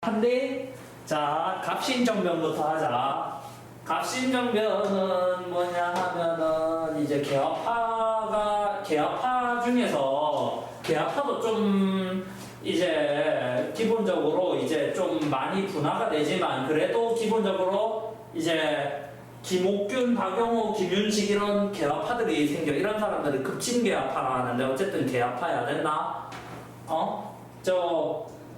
한데, 자, 갑신정변부터 하자. 갑신정변은 뭐냐 하면은 이제 개화파 중에서 개화파도 좀 이제 기본적으로 이제 좀 많이 분화가 되지만 그래도 기본적으로 이제 김옥균, 박용호, 김윤식 이런 개화파들이 생겨. 이런 사람들이 급진개화파라 하는데 어쨌든 개화파야 됐나?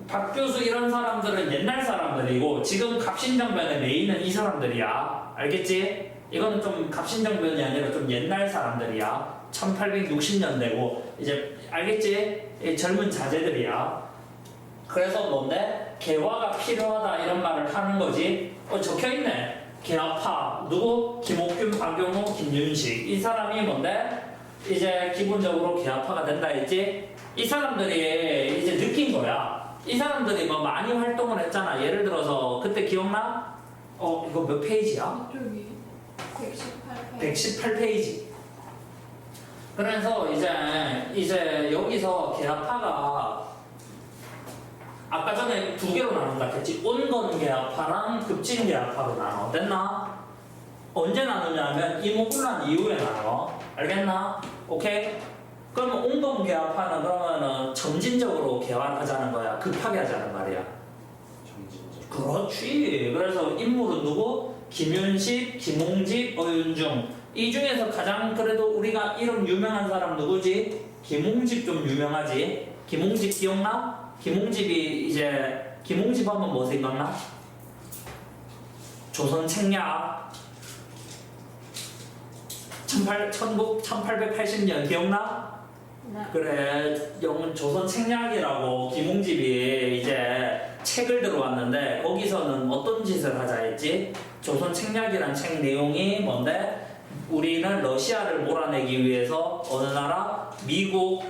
박 교수 이런 사람들은 옛날 사람들이고 지금 갑신정변의 메인은 이 사람들이야. 알겠지? 이거는 좀 갑신정변이 아니라 좀 옛날 사람들이야. 1860년대고 이제 알겠지? 이 젊은 자제들이야. 그래서 뭔데? 개화가 필요하다 이런 말을 하는 거지. 적혀있네. 개화파 누구? 김옥균, 박용호, 김윤식 이 사람이 뭔데? 이제 기본적으로 개화파가 된다 했지? 이 사람들이 이제 느낀 거야. 이 사람들이 뭐 많이 활동을 했잖아. 예를 들어서 그때 기억나? 이거 몇 페이지야? 이쪽이 118페이지. 118페이지. 그래서 이제 여기서 개화파가 아까 전에 두 개로 나눈 것 같았지. 온건 개화파랑 급진 개화파로 나눠. 됐나? 언제 나누냐면 이모군란 이후에 나눠. 알겠나? 오케이? 그러면 온건 개화파는 그러면은 점진적으로 개화를 하자는 거야. 급하게 하자는 말이야. 정진적. 그렇지. 그래서 인물은 누구? 김윤식, 김홍집, 어윤중. 이 중에서 가장 그래도 우리가 이름 유명한 사람 누구지? 김홍집 좀 유명하지. 김홍집 기억나? 김홍집이 이제 김홍집 하면 뭐 생각나? 조선 책략 1880년 기억나? 네. 그래, 조선 책략이라고 김홍집이 이제 책을 들어왔는데 거기서는 어떤 짓을 하자 했지? 조선 책략이란 책 내용이 뭔데? 우리는 러시아를 몰아내기 위해서 어느 나라? 미국,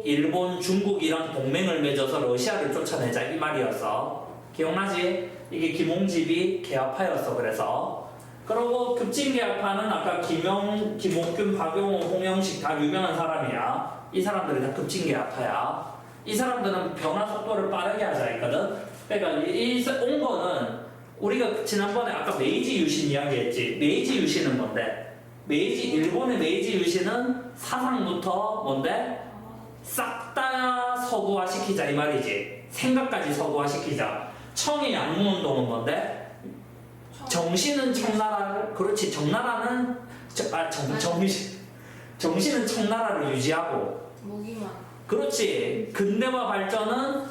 일본, 중국이랑 동맹을 맺어서 러시아를 쫓아내자 이 말이었어. 기억나지? 이게 김홍집이 개화파였어. 그래서 그리고 급진개화파는 아까 김옥균, 박용호, 홍영식 다 유명한 사람이야. 이 사람들이 다 급진개화파야. 이 사람들은 변화 속도를 빠르게 하자 했거든. 그러니까 온 거는 우리가 지난번에 아까 메이지 유신 이야기했지. 메이지 유신은 뭔데? 일본의 메이지 유신은 사상부터 뭔데? 싹 다 서구화시키자 이 말이지. 생각까지 서구화시키자. 청의 양무운동은 뭔데? 정신은 청나라를, 그렇지, 정나라는 정신은 청나라를 유지하고, 무기만. 그렇지, 근대화 발전은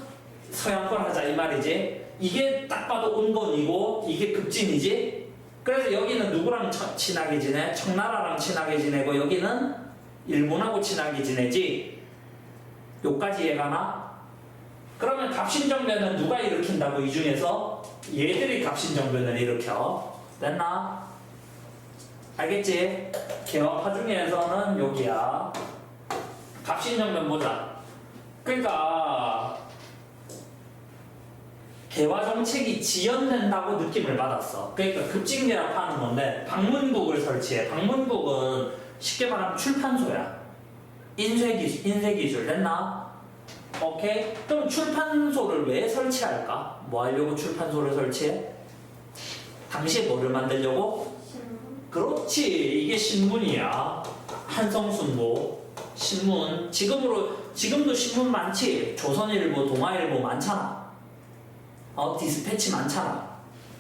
서양권 하자 이 말이지. 이게 딱 봐도 온건이고 이게 급진이지. 그래서 여기는 누구랑 친하게 지내? 청나라랑 친하게 지내고 여기는 일본하고 친하게 지내지. 요까지 이해가나? 그러면 갑신정변은 누가 일으킨다고? 이 중에서 얘들이 갑신정변을 일으켜. 됐나? 알겠지? 개화파 중에서는 여기야. 갑신정변 보자. 그러니까 개화 정책이 지연된다고 느낌을 받았어. 그러니까 급진개화파는 건데 방문국을 설치해. 방문국은 쉽게 말하면 출판소야. 인쇄기술 됐나? 오케이? 그럼 출판소를 왜 설치할까? 뭐 하려고 출판소를 설치해? 당시에 뭐를 만들려고? 신문. 그렇지, 이게 신문이야. 한성순보 신문. 지금도 신문 많지. 조선일보, 동아일보 많잖아. 디스패치 많잖아.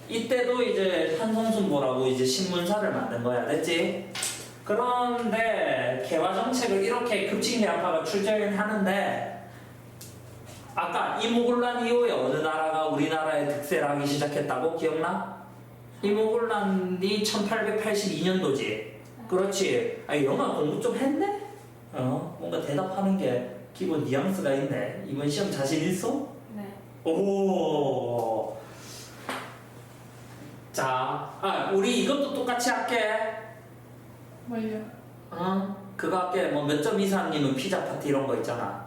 이때도 이제 한성순보라고 이제 신문사를 만든 거야. 됐지? 그런데 개화 정책을 이렇게 급진개화파가 추진하는데 아까 이모군란 이후에 어느 나라가 우리나라에 득세를 하기 시작했다고 기억나? 이모군란이 1882년도지. 그렇지. 영어 공부 좀 했네? 뭔가 대답하는 게 기본 뉘앙스가 있네. 이번 시험 자신 있어? 네. 오. 자, 우리 이것도 똑같이 할게. 뭘요? 그거 할게. 뭐 몇 점 이상이면 피자 파티 이런 거 있잖아.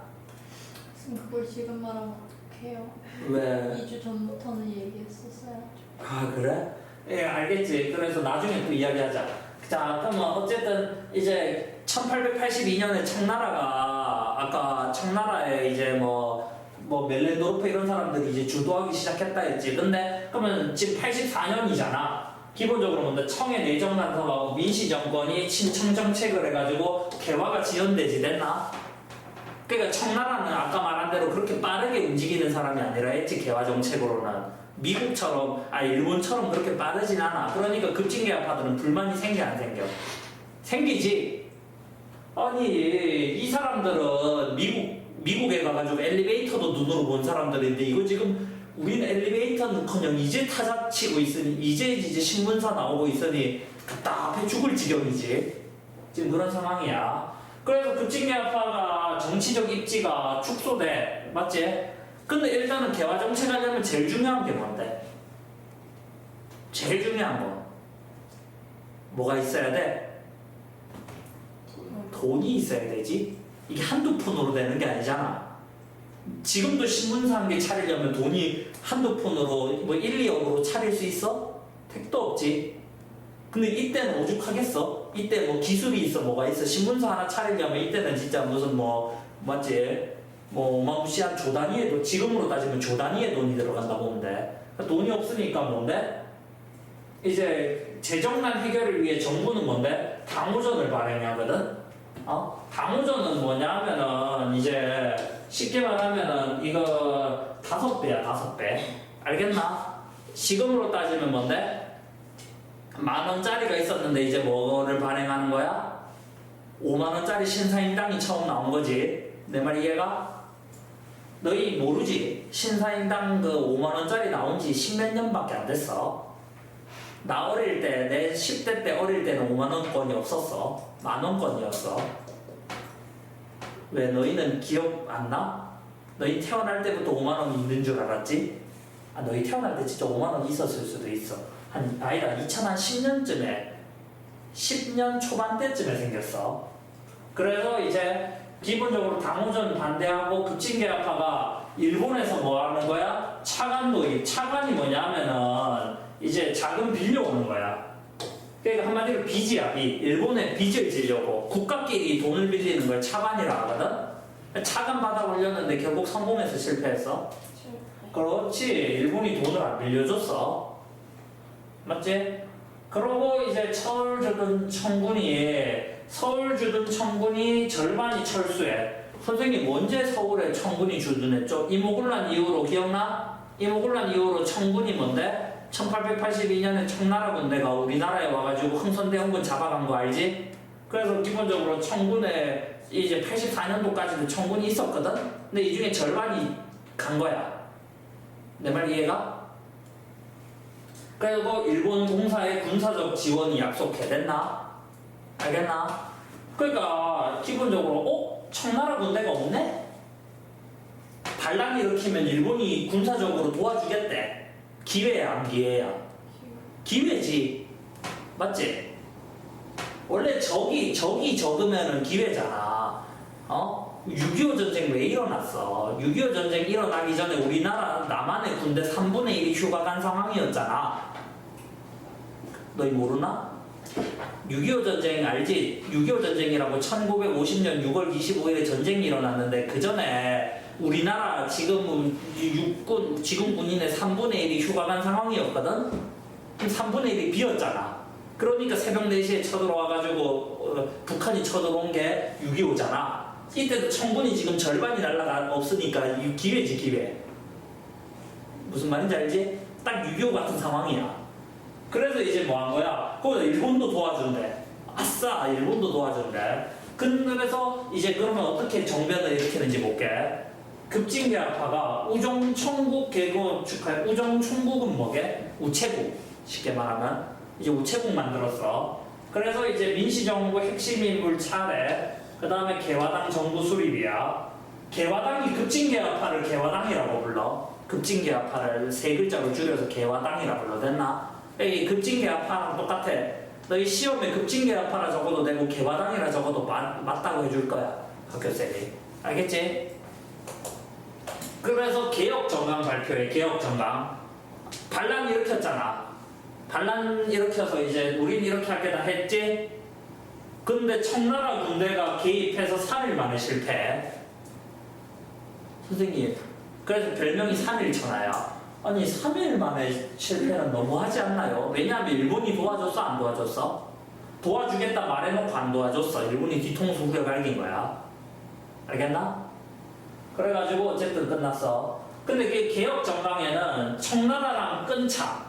그걸 지금 말하면 어떡해요? 왜? 2주 전부터는 얘기했었어요. 그래? 예, 알겠지. 그래서 나중에 또 이야기하자. 자, 그러면 어쨌든 이제 1882년에 청나라가 아까 청나라에 이제 뭐 뭐 멜렌도르프 이런 사람들이 이제 주도하기 시작했다 했지. 근데 그러면 지금 84년이잖아. 기본적으로 뭔데 청의 내정 난성하고 민씨 정권이 친청 정책을 해가지고 개화가 지연되지 됐나? 그러니까 청나라는 아까 말한 대로 그렇게 빠르게 움직이는 사람이 아니라 했지. 개화 정책으로는 미국처럼 일본처럼 그렇게 빠르진 않아. 그러니까 급진개혁파들은 불만이 생겨 안 생겨? 생기지. 아니 이 사람들은 미국에 가가지고 엘리베이터도 눈으로 본 사람들인데 이거 지금 우리는 엘리베이터는커녕 이제 타자 치고 있으니 이제 신문사 나오고 있으니 답답해 죽을 지경이지. 지금 그런 상황이야. 그래서 급진개혁파가 정치적 입지가 축소돼. 맞지? 근데 일단은 개화 정책하려면 제일 중요한 게 뭔데? 제일 중요한 거 뭐가 있어야 돼? 돈이 있어야 되지. 이게 한두 푼으로 되는 게 아니잖아. 지금도 신문사 한 개 차리려면 돈이 한두 푼으로 뭐 1, 2억으로 차릴 수 있어? 택도 없지. 근데 이때는 오죽하겠어? 이때 뭐 기술이 있어 뭐가 있어? 신문사 하나 차리려면 이때는 진짜 무슨 뭐 맞지? 뭐 어마무시한 조 단위의 돈, 지금으로 따지면 조 단위의 돈이 들어간다 보면 돼. 돈이 없으니까 뭔데? 이제 재정난 해결을 위해 정부는 뭔데? 당호전을 발행하거든? 당호전은 뭐냐 하면은 이제 쉽게 말하면은 이거 5배야 5배. 알겠나? 지금으로 따지면 뭔데? 10,000원짜리가 있었는데 이제 뭐를 발행하는 거야? 50,000원짜리 신사임당이 처음 나온 거지. 내 말 이해가? 너희 모르지? 신사임당 그 50,000원짜리 나온 지 10몇 년밖에 안 됐어. 나 어릴 때, 내 10대 때 어릴 때는 5만원권이 없었어. 10,000원권이었어. 왜 너희는 기억 안 나? 너희 태어날 때부터 5만원 있는 줄 알았지? 너희 태어날 때 진짜 5만원 있었을 수도 있어. 아니다, 2010년쯤에 10년 초반대쯤에 생겼어. 그래서 이제 기본적으로 당호전 반대하고 급진개혁파가 일본에서 뭐 하는 거야? 차관 도입. 차관이 뭐냐 하면은 이제 자금 빌려오는 거야. 그러니까 한마디로 빚이야, 빚. 일본에 빚을 지려고 국가끼리 돈을 빌리는 걸 차관이라 하거든? 차관 받아 올렸는데 결국 성공해서 실패했어. 그렇지. 일본이 돈을 안 빌려줬어. 맞지? 그러고 이제 서울 주둔 청군이 절반이 철수해. 선생님 언제 서울에 청군이 주둔했죠? 이모군란 이후로 기억나? 이모군란 이후로 청군이 뭔데? 1882년에 청나라 군대가 우리나라에 와가지고 흥선대원군 잡아간 거 알지? 그래서 기본적으로 청군에 이제 84년도까지도 청군이 있었거든? 근데 이 중에 절반이 간 거야. 내 말 이해가? 그리고 일본 공사의 군사적 지원이 약속해. 됐나? 알겠나? 그러니까 기본적으로 청나라 군대가 없네? 반란 일으키면 일본이 군사적으로 도와주겠대. 기회야 안 기회야? 기회지. 맞지? 원래 적이 적으면은 기회잖아. 6.25 전쟁 왜 일어났어? 6.25 전쟁 일어나기 전에 우리나라 남한의 군대 3분의 1이 휴가 간 상황이었잖아. 너희 모르나? 6.25 전쟁 알지? 6.25 전쟁이라고 1950년 6월 25일에 전쟁이 일어났는데 그 전에 우리나라 지금 육군, 지금 군인의 3분의 1이 휴가 간 상황이었거든? 3분의 1이 비었잖아. 그러니까 새벽 4시에 쳐들어와가지고 북한이 쳐들어온 게 6.25잖아. 이때도 청군이 지금 절반이 날라가 없으니까 기회지 기회. 무슨 말인지 알지? 딱 6.25 같은 상황이야. 그래서 이제 뭐 한 거야? 거기다 일본도 도와준대. 아싸, 일본도 도와준대. 그래서 이제 그러면 어떻게 정변을 일으키는지 볼게. 급진개혁파가 우정총국 개국 축하해. 우정총국은 뭐게? 우체국. 쉽게 말하면 이제 우체국 만들었어. 그래서 이제 민시정부 핵심 인물 차례. 그 다음에 개화당 정부 수립이야. 개화당이 급진개혁파를 개화당이라고 불러. 급진개혁파를 세 글자로 줄여서 개화당이라 불러. 됐나? 이 급진개혁파랑 똑같아. 너희 시험에 급진개혁파라 적어도 되고 개화당이라 적어도 맞다고 해줄 거야. 학교생이. 알겠지? 그래서 개혁정강 발표해. 개혁정강. 반란 일으켰잖아. 반란 일으켜서 이제 우린 이렇게 하겠다 했지? 근데 청나라 군대가 개입해서 3일 만에 실패. 선생님, 그래서 별명이 3.1천하야. 아니 3일 만에 실패는 너무하지 않나요? 왜냐하면 일본이 도와줬어 안 도와줬어? 도와주겠다 말해놓고 안 도와줬어. 일본이 뒤통수 후려 갈긴 거야. 알겠나? 그래가지고 어쨌든 끝났어. 근데 그 개혁 정강에는 청나라랑 끈차.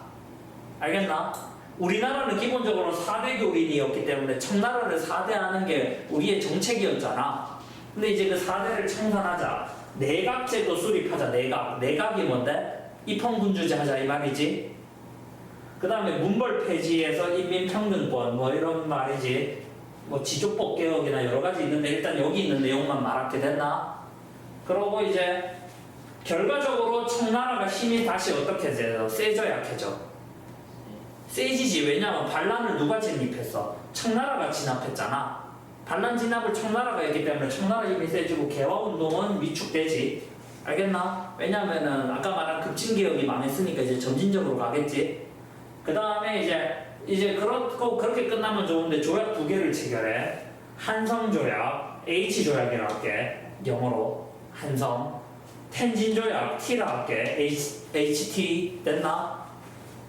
알겠나? 우리나라는 기본적으로 4대 교린이었기 때문에 청나라를 4대하는 게 우리의 정책이었잖아. 근데 이제 그 4대를 청산하자. 내각제도 수립하자. 내각이 뭔데? 입헌군주제 하자 이 말이지. 그 다음에 문벌 폐지에서 인민평등권 뭐 이런 말이지. 뭐 지조법 개혁이나 여러 가지 있는데 일단 여기 있는 내용만 말하게 됐나? 그러고 이제 결과적으로 청나라가 힘이 다시 어떻게 돼서 세져 약해져? 세지지. 왜냐면 반란을 누가 진입했어? 청나라가 진압했잖아. 반란 진압을 청나라가 했기 때문에 청나라 힘이 세지고 개화운동은 위축되지. 알겠나? 왜냐면은 아까 말한 급진개혁이 망했으니까 이제 점진적으로 가겠지. 그 다음에 이제 그렇게 끝나면 좋은데 조약 2개를 체결해. 한성조약, H조약이라고 할게. 영어로 한성. 텐진조약, T라고 할게. HT 됐나?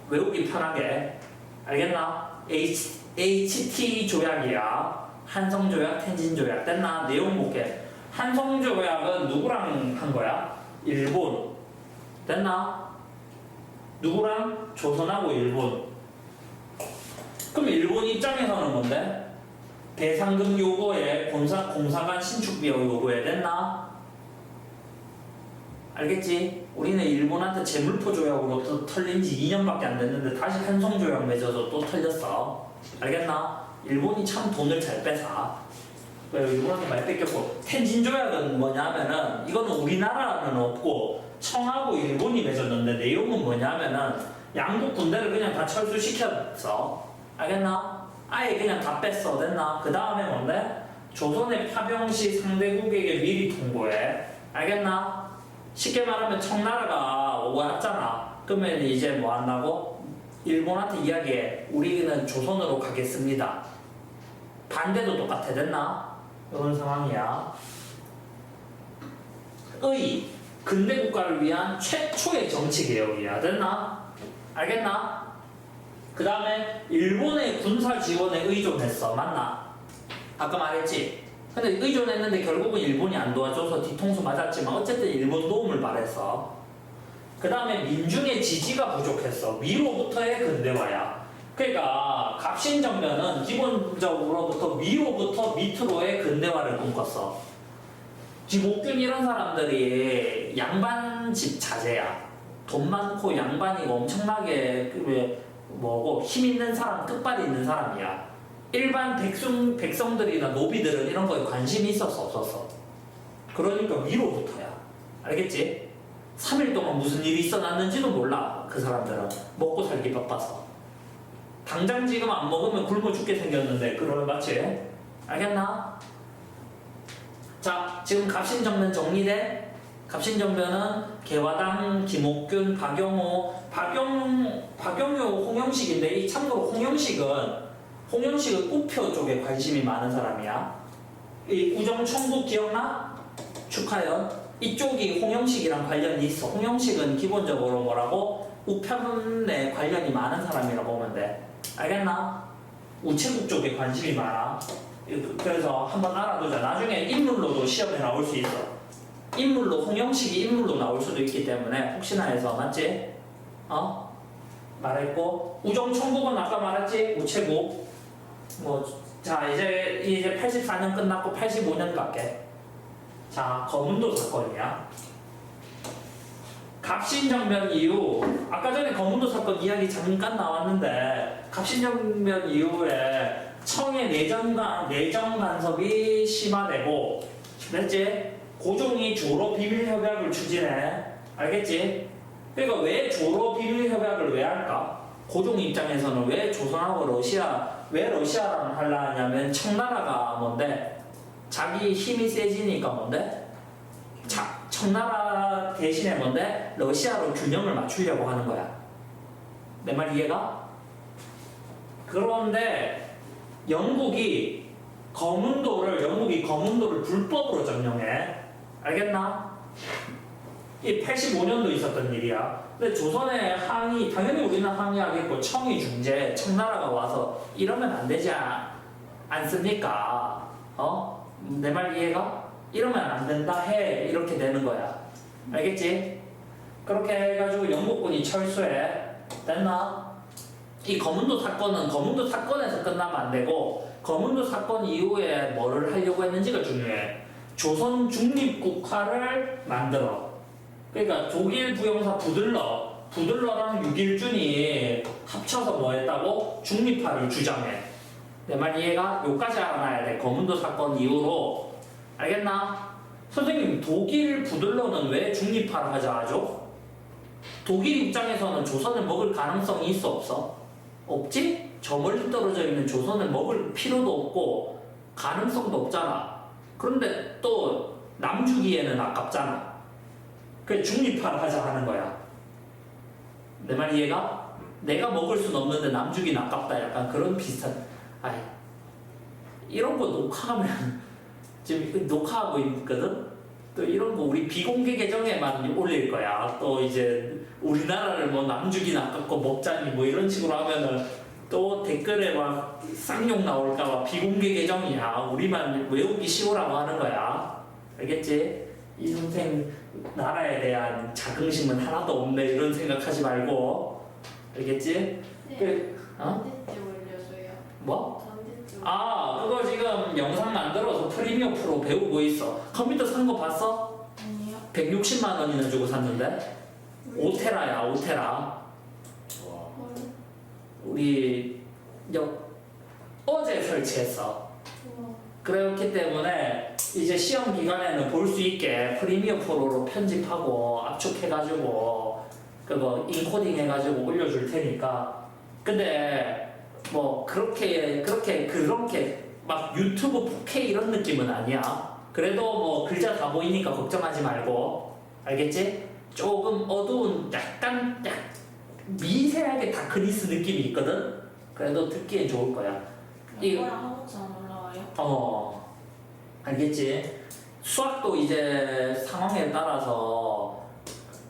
외우기 편하게. 알겠나? HT 조약이야. 한성조약, 텐진조약 됐나? 내용 볼게. 한성조약은 누구랑 한 거야? 일본. 됐나? 누구랑? 조선하고 일본. 그럼 일본 입장에서는 뭔데? 배상금 요구에 공사관 신축 비용 요구에 됐나? 알겠지? 우리는 일본한테 재물포 조약으로 털린 지 2년밖에 안 됐는데 다시 한성조약 맺어서 또 털렸어. 알겠나? 일본이 참 돈을 잘 뺏어. 왜 일본한테 많이 뺏겼고. 텐진조약은 뭐냐면은 이거는 우리나라는 없고 청하고 일본이 맺었는데 내용은 뭐냐면은 양국 군대를 그냥 다 철수시켰어. 알겠나? 아예 그냥 다 뺐어. 됐나? 그 다음에 뭔데? 조선의 파병 시 상대국에게 미리 통보해. 알겠나? 쉽게 말하면 청나라가 왔잖아. 그러면 이제 뭐 한다고? 일본한테 이야기해. 우리는 조선으로 가겠습니다. 반대도 똑같아. 됐나? 이런 상황이야. 근대 국가를 위한 최초의 정치 개혁이야. 됐나? 알겠나? 그 다음에 일본의 군사 지원에 의존했어. 맞나? 아까 말했지? 근데 의존했는데 결국은 일본이 안 도와줘서 뒤통수 맞았지만 어쨌든 일본 도움을 바랬어. 그 다음에 민중의 지지가 부족했어. 위로부터의 근대화야. 그러니까 갑신정변은 기본적으로부터 위로부터 밑으로의 근대화를 꿈꿨어. 김옥균 이런 사람들이 양반집 자제야. 돈 많고 양반이고 엄청나게 뭐고 힘 있는 사람, 끝발이 있는 사람이야. 일반 백성들이나 노비들은 이런 거에 관심이 있었어 없었어? 그러니까 위로부터야. 알겠지? 3일 동안 무슨 일이 있어났는지도 몰라. 그 사람들은 먹고 살기 바빠서. 당장 지금 안 먹으면 굶어 죽게 생겼는데 그러면 맞지? 알겠나? 자, 지금 갑신정변 정리돼? 갑신정변은 개화당, 김옥균, 박용호, 홍영식인데 이 참고로 홍영식은 우표 쪽에 관심이 많은 사람이야. 이 우정총국 기억나? 축하연. 이쪽이 홍영식이랑 관련이 있어. 홍영식은 기본적으로 뭐라고? 우편에 관련이 많은 사람이라고 보면 돼. 알겠나? 우체국 쪽에 관심이 많아. 그래서 한번 알아두자. 나중에 인물로도 시험에 나올 수 있어. 홍영식이 인물로 나올 수도 있기 때문에 혹시나 해서. 맞지? 말했고. 우정총국은 아까 말했지? 우체국. 자, 이제 84년 끝났고 85년 갈게. 자, 거문도 사건이야. 갑신정변 이후, 아까 전에 거문도 사건 이야기 잠깐 나왔는데, 갑신정변 이후에 청의 내정 간섭이 심화되고, 됐지? 고종이 조로 비밀 협약을 추진해. 알겠지? 그러니까 왜 조로 비밀 협약을 왜 할까? 고종 입장에서는 왜 조선하고 왜 러시아랑 하려 하냐면 청나라가 뭔데? 자기 힘이 세지니까 뭔데? 청나라 대신에 뭔데? 러시아로 균형을 맞추려고 하는 거야. 내 말 이해가? 그런데 영국이 거문도를 불법으로 점령해. 알겠나? 이 85년도 있었던 일이야. 근데 조선의 항의, 당연히 우리는 항의하겠고 청이 중재, 청나라가 와서 이러면 안 되지 않습니까? 내 말 이해가? 이러면 안 된다 해. 이렇게 되는 거야. 알겠지? 그렇게 해가지고 영국군이 철수해. 됐나? 이 거문도 사건은 거문도 사건에서 끝나면 안 되고 거문도 사건 이후에 뭐를 하려고 했는지가 중요해. 조선 중립국화를 만들어. 그러니까 독일 부영사 부들러랑 육일준이 합쳐서 뭐 했다고? 중립화를 주장해. 내 말 이해가? 요까지 알아놔야 돼. 거문도 사건 이후로. 알겠나? 선생님, 독일 부들러는 왜 중립화를 하자 하죠? 독일 입장에서는 조선을 먹을 가능성이 있어 없어? 없지? 저 멀리 떨어져 있는 조선을 먹을 필요도 없고 가능성도 없잖아. 그런데 또 남주기에는 아깝잖아. 그래 중립화를 하자 하는 거야. 내 말 이해가? 내가 먹을 순 없는데 남주기는 아깝다. 약간 그런 비슷한. 아이, 이런 거 녹화하면 지금 녹화하고 있거든? 또 이런 거 우리 비공개 계정에만 올릴 거야. 또 이제 우리나라를 뭐 남주기는 아깝고 먹자니 뭐 이런 식으로 하면은 또 댓글에 막 쌍욕 나올까봐 비공개 계정이야. 우리만 외우기 쉬우라고 하는 거야. 알겠지? 이 선생 나라에 대한 자긍심은 하나도 없네 이런 생각하지 말고. 알겠지? 네. 어? 언제쯤 올려줘요? 뭐? 언제쯤? 그거 지금 영상 만들어서 프리미어 프로 배우고 있어. 컴퓨터 산 거 봤어? 아니요. 160만 원이나 주고 샀는데 5테라야 5테라. 와. 뭘? 우리 어제 설치했어. 우와. 그렇기 때문에 이제 시험 기간에는 볼 수 있게 프리미어 프로로 편집하고 압축해가지고 그거 인코딩 해가지고 올려줄 테니까. 근데 뭐 그렇게 막 유튜브 4K 이런 느낌은 아니야. 그래도 뭐 글자 다 보이니까 걱정하지 말고. 알겠지? 조금 어두운 약간 미세하게 다크니스 느낌이 있거든. 그래도 듣기엔 좋을 거야. 영어랑 한국사 안 올라와요? 알겠지? 수학도 이제 상황에 따라서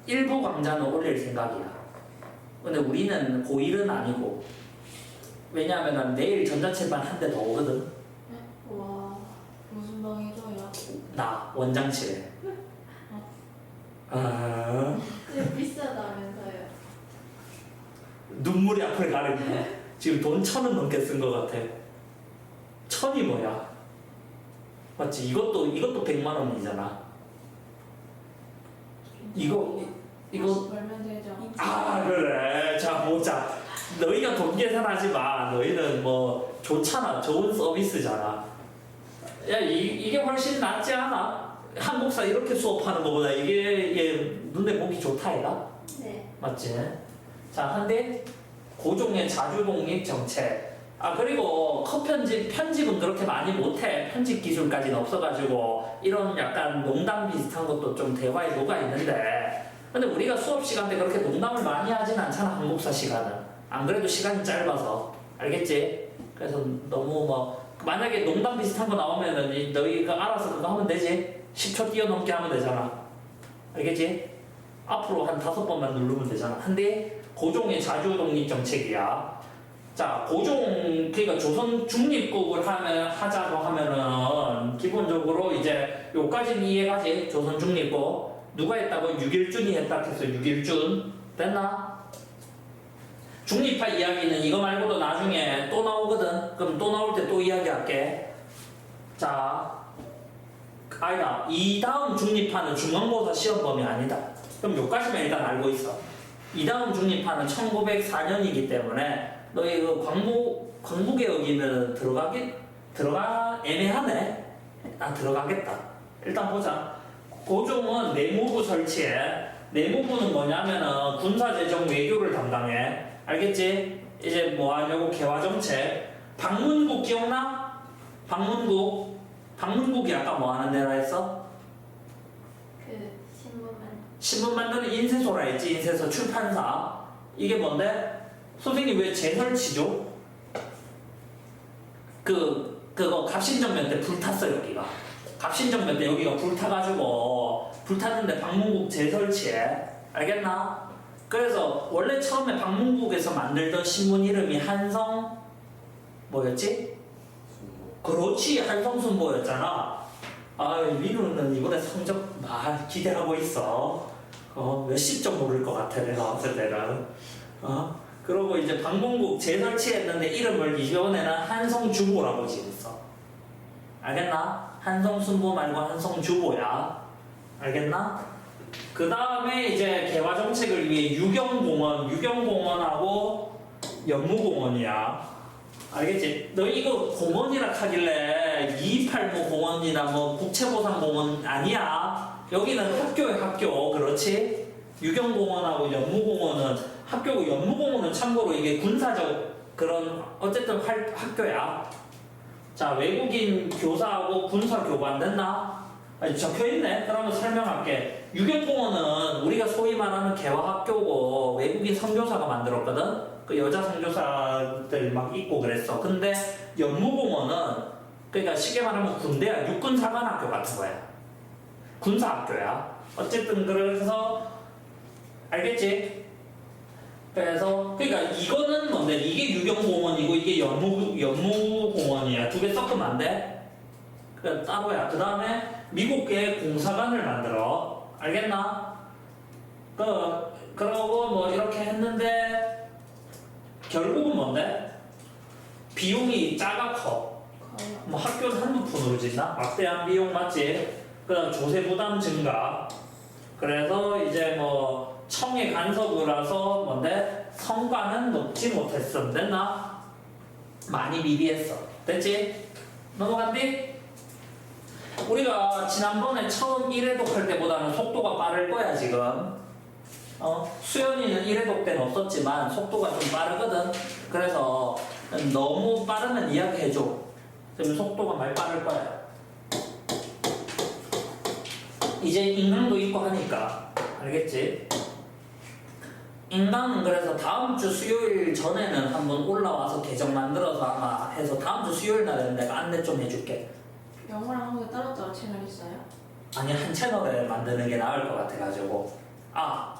일부 강좌는 올릴 생각이야. 근데 우리는 고1은 아니고. 왜냐하면 내일 전자책반 한 대 더 오거든. 네? 우와. 무슨 방 해줘요? 나 원장실에. 아, 되게 비싸다면서요? 눈물이 앞을 가리네. 지금 돈 1,000원 넘게 쓴 것 같아. 1,000이 뭐야? 맞지? 이것도 100만 원이잖아. 이거 다시 벌면 되죠? 그래. 자 보자. 너희가 돈 계산하지 마. 너희는 뭐 좋잖아. 좋은 서비스잖아. 야 이게 훨씬 낫지 않아? 한국사 이렇게 수업하는 것보다 이게 눈에 보기 좋다 얘가. 네. 맞지? 자 한데 고종의 자주독립 정책. 그리고 편집은 그렇게 많이 못해. 편집 기술까지는 없어가지고 이런 약간 농담 비슷한 것도 좀 대화에 녹아 있는데, 근데 우리가 수업 시간 때 그렇게 농담을 많이 하진 않잖아. 한국사 시간은 안 그래도 시간이 짧아서. 알겠지? 그래서 너무 뭐 만약에 농담 비슷한 거 나오면은 너희가 알아서 그거 하면 되지. 10초 뛰어넘게 하면 되잖아. 알겠지? 앞으로 한 5번만 누르면 되잖아. 근데 고종의 자주독립 정책이야. 자, 그러니까 조선 중립국을 하자고 하면은 기본적으로 이제 요까지는 이해가지. 조선 중립국 누가 했다고? 육일준이 했다 했어. 육일준 됐나? 중립화 이야기는 이거 말고도 나중에 또 나오거든. 그럼 또 나올 때 또 이야기할게. 자, 아니다. 이 다음 중립파는 중간고사 시험 범위 아니다. 그럼 요까지만 일단 알고 있어. 이 다음 중립파는 1904년이기 때문에 너희 그 광부개혁이면 들어가 애매하네. 들어가겠다. 일단 보자. 고종은 내무부 설치해. 내무부는 뭐냐면은 군사재정 외교를 담당해. 알겠지? 이제 뭐 하냐고 개화정책. 방문국 기억나? 방문국이 아까 뭐 하는 데라 했어? 그 신문만. 신문 만드는 인쇄소라 했지. 인쇄소 출판사. 이게 뭔데? 선생님 왜 재설치죠? 그거 갑신정면 때 불탔어 여기가. 갑신정변 때 여기가 불타가지고 불탔는데 방문국 재설치해. 알겠나? 그래서 원래 처음에 방문국에서 만들던 신문 이름이 한성 뭐였지? 그렇지, 한성순보였잖아. 아, 민우는 이번에 성적 기대하고 있어. 몇십 점 오를 것 같아, 내가 봤을 때는. 그러고 이제 방문국 재설치했는데 이름을 이번에는 한성주보라고 지었어. 알겠나? 한성순보 말고 한성주보야. 알겠나? 그 다음에 이제 개화 정책을 위해 유경공원하고 연무공원이야. 알겠지? 너 이거 공원이라 하길래 228모 공원이나 뭐 국채보상공원 아니야. 여기는 학교야, 학교. 그렇지? 유경공원하고 연무공원은 학교고, 연무공원은 참고로 이게 군사적 그런 어쨌든 학교야. 자, 외국인 교사하고 군사 교관 됐나? 아니, 적혀있네. 그러면 설명할게. 유경공원은 우리가 소위 말하는 개화학교고 외국인 선교사가 만들었거든. 그 여자 선교사들 막 있고 그랬어. 근데 연무공원은 그러니까 쉽게 말하면 군대야. 육군사관학교 같은 거야. 군사학교야. 어쨌든 그래서 알겠지? 그래서 그러니까 이거는 뭔데? 이게 유경공원이고 이게 연무공원이야. 두 개 섞으면 안 돼? 그냥 따로야. 그 다음에 미국계 공사관을 만들어. 알겠나? 그러고 뭐 이렇게 했는데 결국은 뭔데? 비용이 작아 커. 뭐 학교는 한두 푼으로 짓나? 막대한 비용 맞지? 그 다음 조세 부담 증가. 그래서 이제 뭐 청의 간섭이라서 뭔데? 성과는 높지 못했어. 됐나? 많이 미비했어. 됐지? 넘어간디? 우리가 지난번에 처음 1회독 할 때보다는 속도가 빠를 거야 지금. 수연이는 1회독 때는 없었지만 속도가 좀 빠르거든. 그래서 너무 빠르면 이야기해줘. 그러면 속도가 많이 빠를 거야. 이제 인강도 있고 하니까 알겠지? 인강은 그래서 다음 주 수요일 전에는 한번 올라와서 계정 만들어서 아마 해서 다음 주 수요일 날에는 내가 안내 좀 해줄게. 영어랑 한국에 따로따로 채널 있어요? 아니, 한 채널에 만드는 게 나을 것 같아가지고.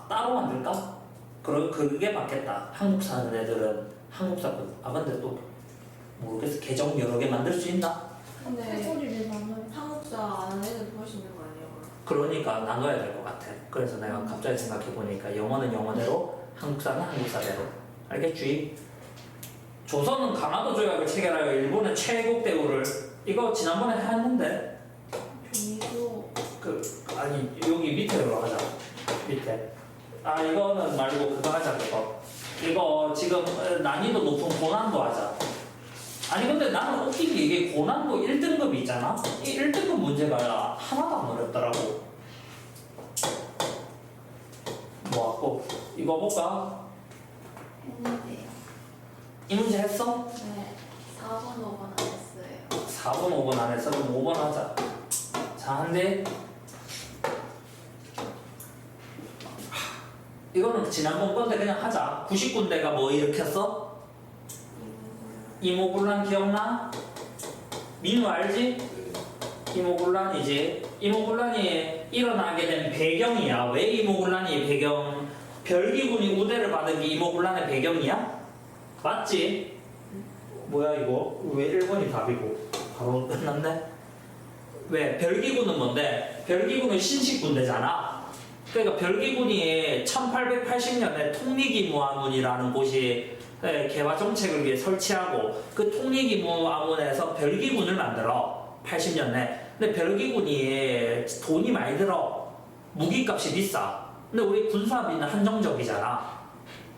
따로 만들까? 그게 맞겠다. 한국 사는 애들은 한국 사거든. 근데 또 모르겠어. 계정 여러 개 만들 수 있나? 근데 소리를 나눠. 한국사 아는 애들 훨씬 있는 거 아니에요? 그러니까 나눠야 될 것 같아. 그래서 내가 갑자기 생각해보니까 영어는 영어대로, 한국사는 한국사대로. 알겠지? 조선은 강화도 조약을 체결하여 일본의 최국 대우를 이거 지난번에 했는데 종이도 아니 여기 밑에로 가자. 밑에. 이거는 말고 그거 하자. 이거 지금 난이도 높은 고난도 하자. 아니 근데 나는 웃긴 게 이게 고난도 1등급이 있잖아. 이 1등급 문제가 하나도 안 어렵더라고. 뭐 이거 볼까? 했는데요. 이 문제 했어? 네. 4번, 5번 안 했어요. 4번, 5번 안 했어? 그럼 5번 하자. 자, 한대. 이거는 지난번 건데 그냥 하자. 99군데가 뭐 일으켰어? 이모군란 기억나? 민우 알지? 이모군란이지. 이모군란이 일어나게 된 배경이야. 왜 이모군란이 배경? 별기군이 우대를 받은 게 이모군란의 배경이야? 맞지? 뭐야 이거? 왜 1번이 답이고 바로 끝났네? 왜? 별기군은 뭔데? 별기군은 신식군대잖아. 그러니까 별기군이 1880년에 통리기무아문이라는 곳이 개화정책을 위해 설치하고 그 통리기무아문에서 별기군을 만들어. 80년에. 근데 별기군이 돈이 많이 들어. 무기값이 비싸. 근데 우리 군사비는 한정적이잖아.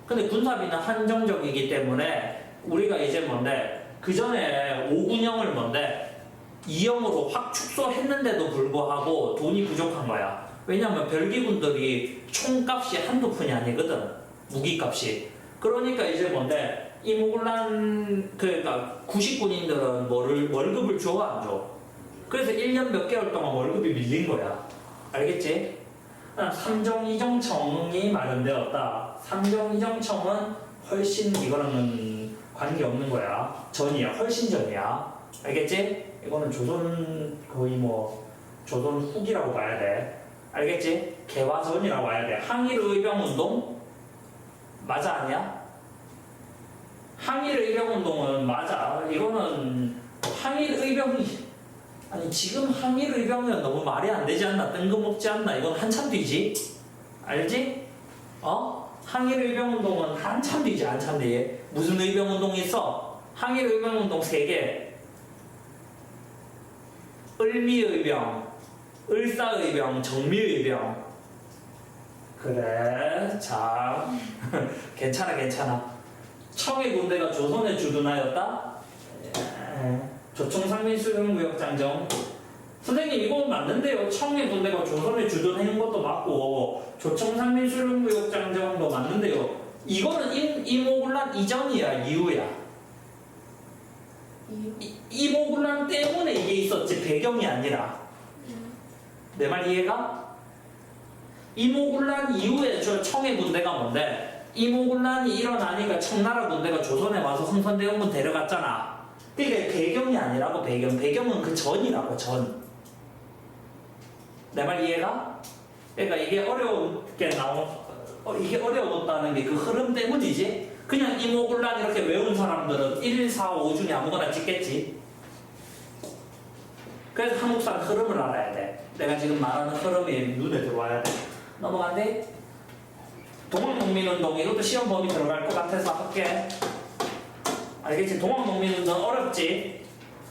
근데 군사비는 한정적이기 때문에 우리가 이제 뭔데 그 전에 5군형을 뭔데 2형으로 확 축소했는데도 불구하고 돈이 부족한 거야. 왜냐면 별기군들이 총값이 한두 푼이 아니거든. 무기값이. 그러니까 이제 뭔데 이모군란 그러니까 90군인들은 월급을 줘 안 줘? 그래서 1년 몇 개월 동안 월급이 밀린 거야. 알겠지? 삼정이정청이 마련되었다. 삼정이정청은 훨씬 이거랑은 관계없는 거야. 전이야. 훨씬 전이야. 알겠지? 이거는 조선 거의 뭐 조선 후기라고 봐야 돼. 알겠지? 개화 전이라고 봐야 돼. 항일의병운동 맞아 아니야? 항일의병운동은 맞아. 이거는 항일의병이 아니 지금 항일의병은 너무 말이 안 되지 않나? 뜬금없지 않나? 이건 한참 뒤지? 알지? 항일의병운동은 한참 뒤지 한참 뒤. 무슨 의병운동이 있어? 항일의병운동 3개. 을미의병, 을사의병, 정미의병. 그래, 자, 괜찮아. 청해 군대가 조선에 주둔하였다? 조총상민수령무역장정. 선생님 이거 맞는데요. 청해 군대가 조선에 주둔한 것도 맞고 조총상민수령무역장정도 맞는데요. 이거는 이모군란 이전이야, 이후야? 이모군란 때문에 이게 있었지 배경이 아니라. 내 말 이해가? 이모군란 이후에 저 청해 군대가 뭔데? 이모군란이 일어나니까 청나라 군대가 조선에 와서 흥선대원군 데려갔잖아. 그러니까 배경이 아니라고 배경은 그 전이라고 전. 내 말 이해가? 그러니까 이게 이게 어려웠다는 게 그 흐름 때문이지. 그냥 이모군란 이렇게 외운 사람들은 1, 4, 5 중에 아무거나 찍겠지. 그래서 한국사 흐름을 알아야 돼. 내가 지금 말하는 흐름이 눈에 들어와야 돼. 넘어간대? 동학농민운동 이것도 시험 범위 들어갈 것 같아서 할게. 알겠지? 동학농민운동 어렵지?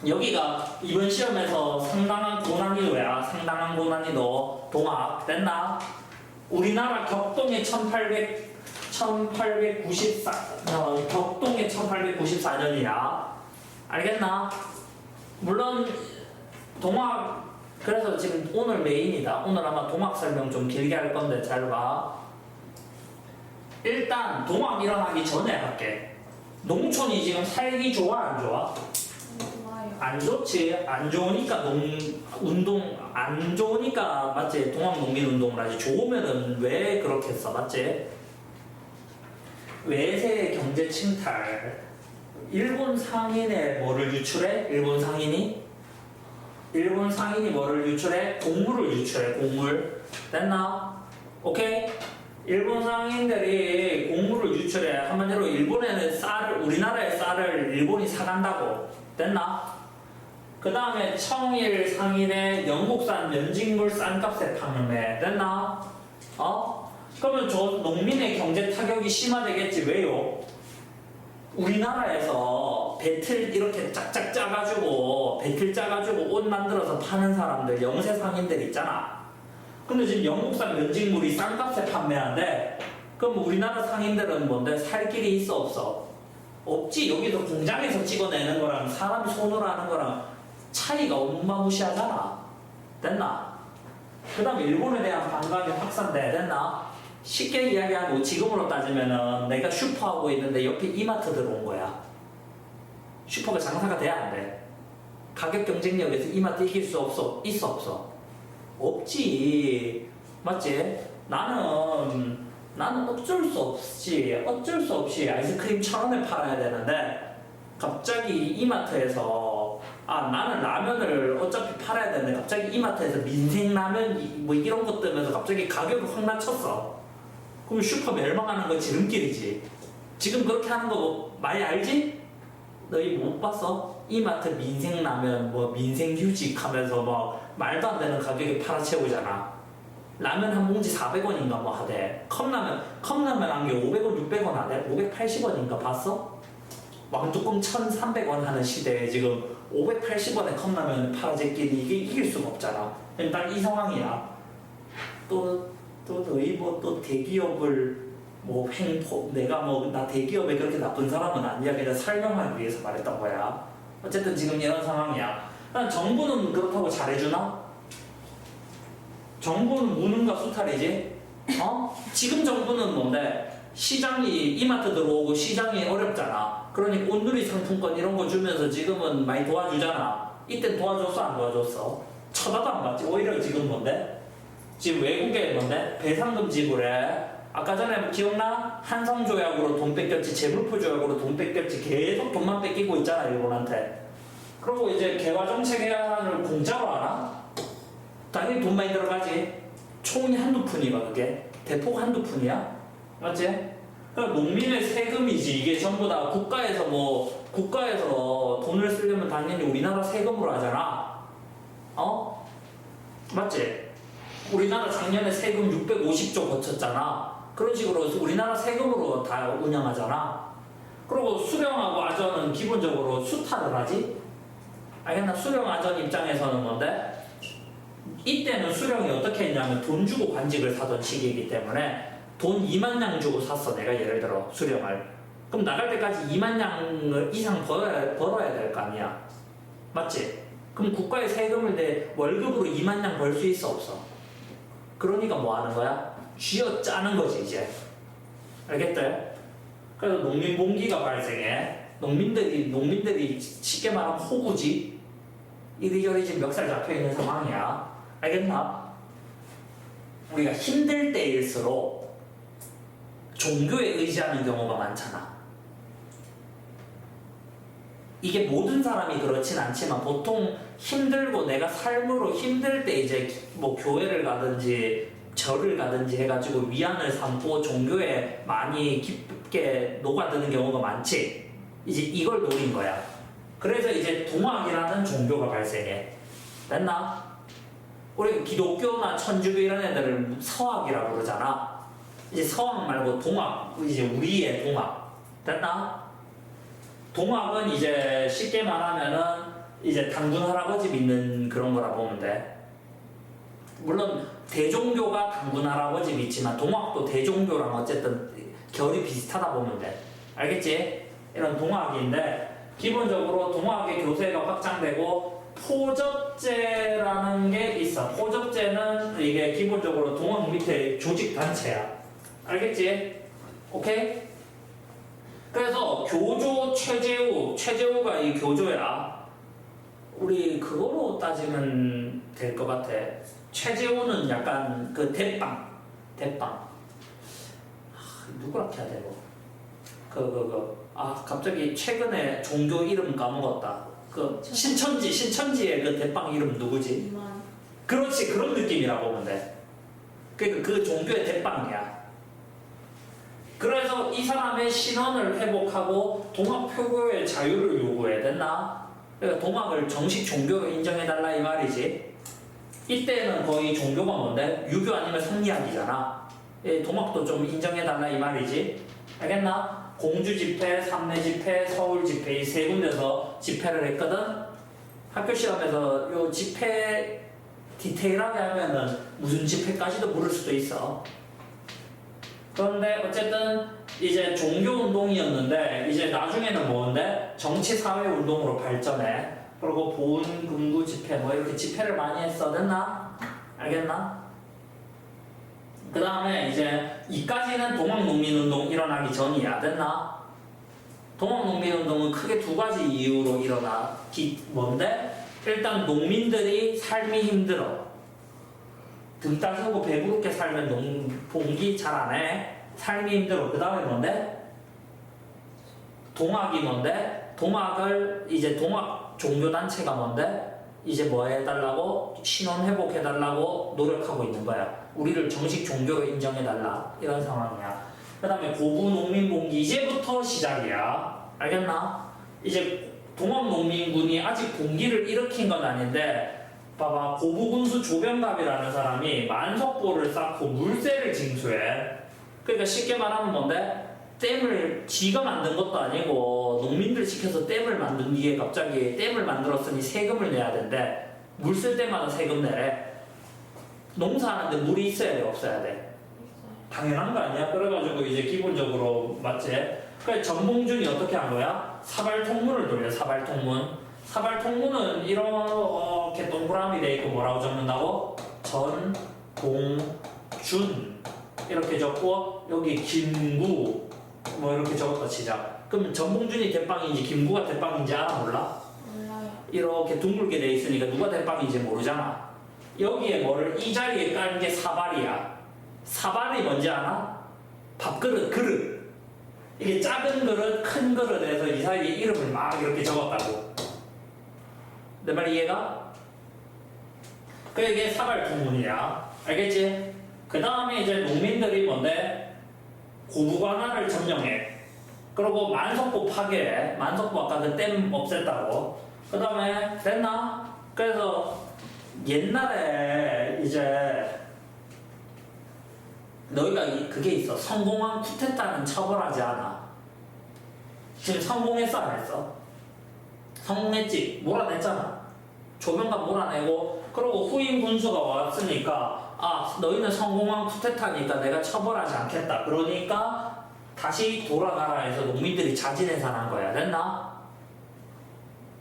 여기가 이번 시험에서 상당한 고난이도야. 상당한 고난이도. 동학 됐나? 우리나라 격동의 1894년이야. 알겠나? 물론 동학 그래서 지금 오늘 메인이다. 오늘 아마 동학 설명 좀 길게 할 건데 잘 봐. 일단 동학 일어나기 전에 할게. 농촌이 지금 살기 좋아 안 좋아? 좋아요. 안 좋지. 안 좋으니까 운동 안 좋으니까 맞지? 동학농민운동을 하지. 좋으면은 왜 그렇게 했어? 맞지? 외세 경제 침탈. 일본 상인의 뭐를 유출해? 일본 상인이 뭐를 유출해? 곡물을 유출해. 곡물. 됐나? 오케이? 일본 상인들이 곡물을 유출해. 한마디로 일본에는 우리나라의 쌀을 일본이 사간다고. 됐나? 그 다음에 청일 상인의 영국산 면직물 싼값에 판매. 됐나? 그러면 저 농민의 경제 타격이 심화되겠지. 왜요? 우리나라에서 배틀 이렇게 짝짝 짜가지고 옷 만들어서 파는 사람들 영세 상인들 있잖아. 근데 지금 영국산 면직물이 싼 값에 판매하는데 그럼 우리나라 상인들은 뭔데? 살 길이 있어 없어? 없지. 여기서 공장에서 찍어내는 거랑 사람이 손으로 하는 거랑 차이가 어마무시하잖아. 됐나? 그 다음에 일본에 대한 반감이 확산돼. 됐나? 쉽게 이야기하고 지금으로 따지면은 내가 슈퍼하고 있는데 옆에 이마트 들어온 거야. 슈퍼가 장사가 돼야 안 돼. 가격 경쟁력에서 이마트 이길 수 없어? 있어 없어? 없지. 맞지? 나는 어쩔 수 없이 아이스크림 1,000원에 팔아야 되는데 갑자기 이마트에서 나는 라면을 어차피 팔아야 되는데 갑자기 이마트에서 민생라면 뭐 이런 것 뜨면서 갑자기 가격을 확 낮췄어. 그럼 슈퍼 멸망하는 거 지름길이지. 지금 그렇게 하는 거 많이 알지? 너희 못 봤어? 이마트 민생라면 뭐 민생휴직 하면서 뭐 말도 안 되는 가격에 팔아채우잖아. 라면 한 봉지 400원인가 뭐 하대. 컵라면 한 개 500원 600원 하대. 580원인가 봤어? 왕뚜껑 1,300원 하는 시대에 지금 580원에 컵라면 팔아제끼리 이게 이길 수가 없잖아. 딱 이 상황이야. 또 너희 뭐 또 대기업을 뭐 내가 뭐 나 대기업에 그렇게 나쁜 사람은 아니야. 그냥 설명하기 위해서 말했던 거야. 어쨌든 지금 이런 상황이야. 난 정부는 그렇다고 잘해주나? 정부는 무능과 수탈이지. 지금 정부는 뭔데? 시장이 이마트 들어오고 시장이 어렵잖아. 그러니까 온누리 상품권 이런 거 주면서 지금은 많이 도와주잖아. 이때 도와줬어 안 도와줬어? 쳐다도 안 봤지. 오히려 지금 뭔데? 지금 외국에 뭔데? 배상금 지불해. 아까 전에 기억나? 한성조약으로 돈 뺏겼지, 재물포 조약으로 돈 뺏겼지, 계속 돈만 뺏기고 있잖아 일본한테. 그리고 이제 개화정책 해안을 공짜로 하나? 당연히 돈 많이 들어가지. 총이 한두 푼이가 그게 대폭 한두 푼이야, 맞지? 그러니까 농민의 세금이지. 이게 전부 다 국가에서 돈을 쓰려면 당연히 우리나라 세금으로 하잖아. 맞지? 우리나라 작년에 세금 650조 거쳤잖아. 그런 식으로 우리나라 세금으로 다 운영하잖아. 그리고 수령하고 아전은 기본적으로 수탈을 하지. 알겠나? 수령 아전 입장에서는 뭔데? 이때는 수령이 어떻게 했냐면 돈 주고 관직을 사던 시기이기 때문에 돈 2만 냥 주고 샀어. 내가 예를 들어 수령을. 그럼 나갈 때까지 2만 냥을 이상 벌어야 될 거 아니야. 맞지? 그럼 국가의 세금을 내 월급으로 2만 냥 벌 수 있어 없어? 그러니까 뭐 하는 거야? 쥐어 짜는 거지 이제. 알겠대? 그래서 농민봉기가 발생해. 농민들이 쉽게 말하면 호구지. 이리저리 지금 멱살 잡혀있는 상황이야. 알겠나? 우리가 힘들 때일수록 종교에 의지하는 경우가 많잖아. 이게 모든 사람이 그렇진 않지만 보통 힘들고 내가 삶으로 힘들 때 이제 뭐 교회를 가든지 절을 가든지 해가지고 위안을 삼고 종교에 많이 깊게 녹아드는 경우가 많지. 이제 이걸 노린 거야. 그래서 이제 동학이라는 종교가 발생해. 됐나? 우리 기독교나 천주교 이런 애들을 서학이라고 그러잖아. 이제 서학 말고 동학, 이제 우리의 동학. 됐나? 동학은 이제 쉽게 말하면은 이제 당군 할아버지 믿는 그런 거라 보면 돼. 물론 대종교가 당군 할아버지 믿지만 동학도 대종교랑 어쨌든 결이 비슷하다 보면 돼. 알겠지? 이런 동학인데 기본적으로 동학의 교세가 확장되고 포접제라는 게 있어. 포접제는 이게 기본적으로 동학 밑에 조직 단체야. 알겠지? 오케이? 그래서 교조 최재우가 이 교조야. 우리 그거로 따지면 될 것 같아. 최재우는 약간 그 대빵. 누구라 해야 되고? 갑자기 최근에 종교 이름 까먹었다. 그 신천지의 그 대빵 이름 누구지? 이만. 그렇지, 그런 느낌이라 보면 돼. 그러니까 그 종교의 대빵이야. 그래서 이 사람의 신원을 회복하고 동학 표교의 자유를 요구해야 됐나? 그러니까 동학을 정식 종교로 인정해달라 이 말이지. 이때는 거의 종교가 뭔데? 유교 아니면 성리학이잖아. 동학도 좀 인정해달라 이 말이지. 알겠나? 공주 집회, 삼내 집회, 서울 집회 이 세 군데서 집회를 했거든. 학교 시험에서 요 집회 디테일하게 하면은 무슨 집회까지도 물을 수도 있어. 그런데 어쨌든 이제 종교 운동이었는데 이제 나중에는 뭔데? 정치 사회 운동으로 발전해. 그리고 보훈 금구 집회 뭐 이렇게 집회를 많이 했어. 됐나? 알겠나? 그 다음에 이제 이까지는 동학농민운동 일어나기 전이야. 됐나? 동학농민운동은 크게 두 가지 이유로 일어나. 뭔데? 일단 농민들이 삶이 힘들어. 등 따스고 배부르게 살면 봉기 잘 안 해. 삶이 힘들어. 그 다음에 뭔데? 동학이 뭔데? 동학 종교단체가 뭔데? 이제 뭐 해달라고? 신원 회복해달라고 노력하고 있는 거야. 우리를 정식 종교로 인정해달라. 이런 상황이야. 그 다음에 고부 농민봉기 이제부터 시작이야. 알겠나? 이제 동학농민군이 아직 봉기를 일으킨 건 아닌데 봐봐, 고부군수 조병갑이라는 사람이 만석보를 쌓고 물세를 징수해. 그러니까 쉽게 말하면 뭔데? 댐을 지가 만든 것도 아니고 농민들 시켜서 댐을 만든 뒤에 갑자기 댐을 만들었으니 세금을 내야 된대. 물 쓸 때마다 세금 내래. 농사하는데 물이 있어야 돼, 없어야 돼? 당연한 거 아니야? 그래가지고 이제 기본적으로 맞지? 그래서 전봉준이 어떻게 한 거야? 사발통문을 돌려. 사발통문은 이렇게 동그라미 돼 있고 뭐라고 적는다고? 전봉준 이렇게 적고 여기 김구 뭐 이렇게 적었다 치자. 그럼 전봉준이 대빵인지 김구가 대빵인지 알아 몰라? 몰라요. 이렇게 둥글게 돼 있으니까 누가 대빵인지 모르잖아. 여기에 뭐를 이 자리에 깔은 게 사발이야. 사발이 뭔지 아나? 그릇. 이게 작은 그릇, 큰 그릇에서 이 사이에 이름을 막 이렇게 적었다고. 내 말 이해가? 그래 이게 사발통문이야. 알겠지? 그 다음에 이제 농민들이 뭔데? 고부관할을 점령해. 그리고 만석보 파괴해. 만석보 아까 그 댐 없앴다고. 그 다음에 됐나? 그래서 옛날에 이제 너희가 그게 있어. 성공한 쿠데타는 처벌하지 않아. 지금 성공했어 안 했어? 성공했지. 몰아냈잖아. 조병관 몰아내고 그리고 후임 군수가 왔으니까 아 너희는 성공한 쿠데타니까 내가 처벌하지 않겠다. 그러니까 다시 돌아가라 해서 농민들이 자진해산한 거야. 됐나?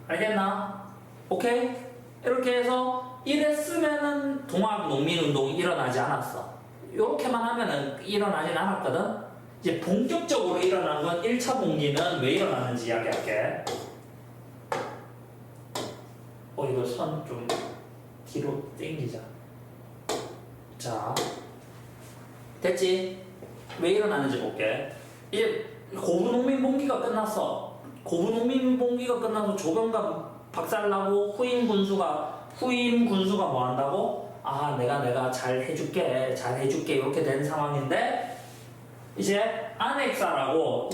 알겠나? 오케이? 이렇게 해서 이랬으면은 동학농민운동이 일어나지 않았어. 이렇게만 하면은 일어나진 않았거든? 이제 본격적으로 일어난 건 1차 봉기는 왜 일어나는지 이야기할게. 이거 선 좀 뒤로 당기자. 자, 됐지? 왜 일어나는지 볼게. 이제 고부농민봉기가 끝났어. 고부농민봉기가 끝나서 조병관 박살나고 후임 군수가 뭐 한다고? 아 내가 잘 해줄게 이렇게 된 상황인데 이제 안핵사라고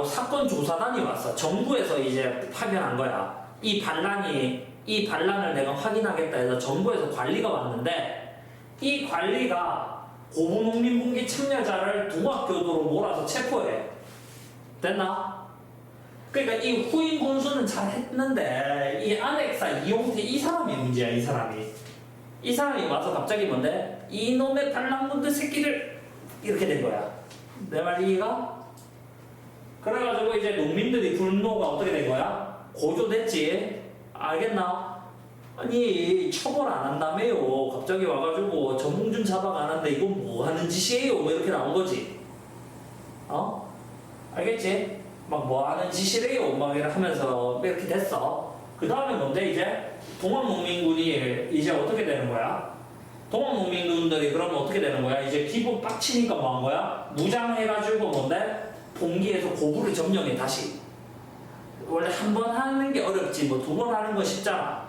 사건 조사단이 왔어. 정부에서 이제 파견한 거야. 이 반란을 내가 확인하겠다 해서 정부에서 관리가 왔는데 이 관리가 고부농민봉기 참여자를 동학교도로 몰아서 체포해. 됐나? 그러니까 이 후임 군수는 잘 했는데 이 안핵사 이용태 이 사람이 문제야. 이 사람이 와서 갑자기 뭔데? 이놈의 반란군들 새끼들 이렇게 된 거야. 내 말 이해가? 그래가지고 이제 농민들이 분노가 어떻게 된 거야? 고조됐지? 알겠나? 아니 처벌 안 한다며요. 갑자기 와가지고 전봉준 잡아가는데 이건 뭐 하는 짓이에요? 뭐 이렇게 나온 거지. 알겠지? 막 뭐 하는 짓이래요? 막 이렇게 하면서 이렇게 됐어. 그 다음에 뭔데 이제? 동학농민군이 이제 어떻게 되는 거야? 동학농민군들이 그러면 어떻게 되는 거야? 이제 기분 빡치니까 뭐 한 거야? 무장해가지고 뭔데? 봉기에서 고부를 점령해 다시. 원래 한 번 하는 게 어렵지 뭐 두 번 하는 거 쉽잖아.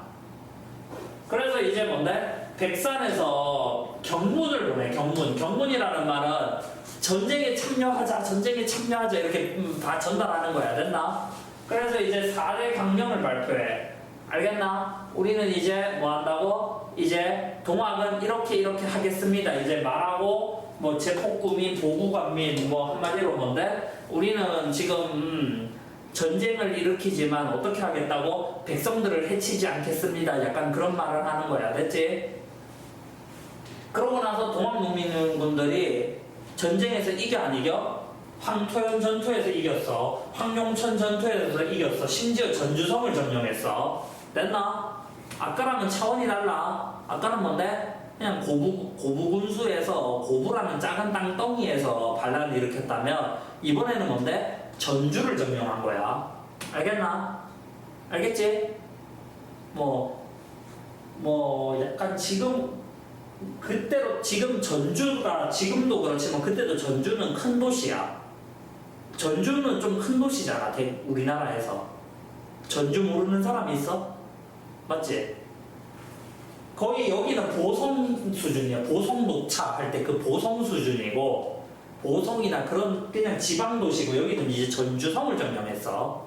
그래서 이제 뭔데? 백산에서 경문을 보내. 경문이라는 말은 전쟁에 참여하자 이렇게 다 전달하는 거야. 됐나? 그래서 이제 4대 강령을 발표해. 알겠나? 우리는 이제 뭐 한다고? 이제 동학은 이렇게 하겠습니다. 이제 말하고 뭐 제폭구민, 보구관민 뭐 한마디로 뭔데? 우리는 지금 전쟁을 일으키지만 어떻게 하겠다고? 백성들을 해치지 않겠습니다. 약간 그런 말을 하는 거야. 됐지? 그러고 나서 동학농민군들이 전쟁에서 이겨 안 이겨? 황토현 전투에서 이겼어. 황룡천 전투에서 이겼어. 심지어 전주성을 점령했어. 됐나? 아까랑은 차원이 달라. 아까는 뭔데? 그냥 고부군수에서 고부라는 작은 땅덩이에서 반란을 일으켰다면 이번에는 뭔데? 전주를 점령한 거야. 알겠나? 알겠지? 뭐 약간 지금 전주가 지금도 그렇지만 그때도 전주는 큰 도시야. 전주는 좀 큰 도시잖아. 우리나라에서. 전주 모르는 사람이 있어? 맞지? 거의 여기는 보성 수준이야. 보성 녹차 할 때 그 보성 수준이고 보성이나 그런 그냥 지방 도시고 여기는 이제 전주성을 점령했어.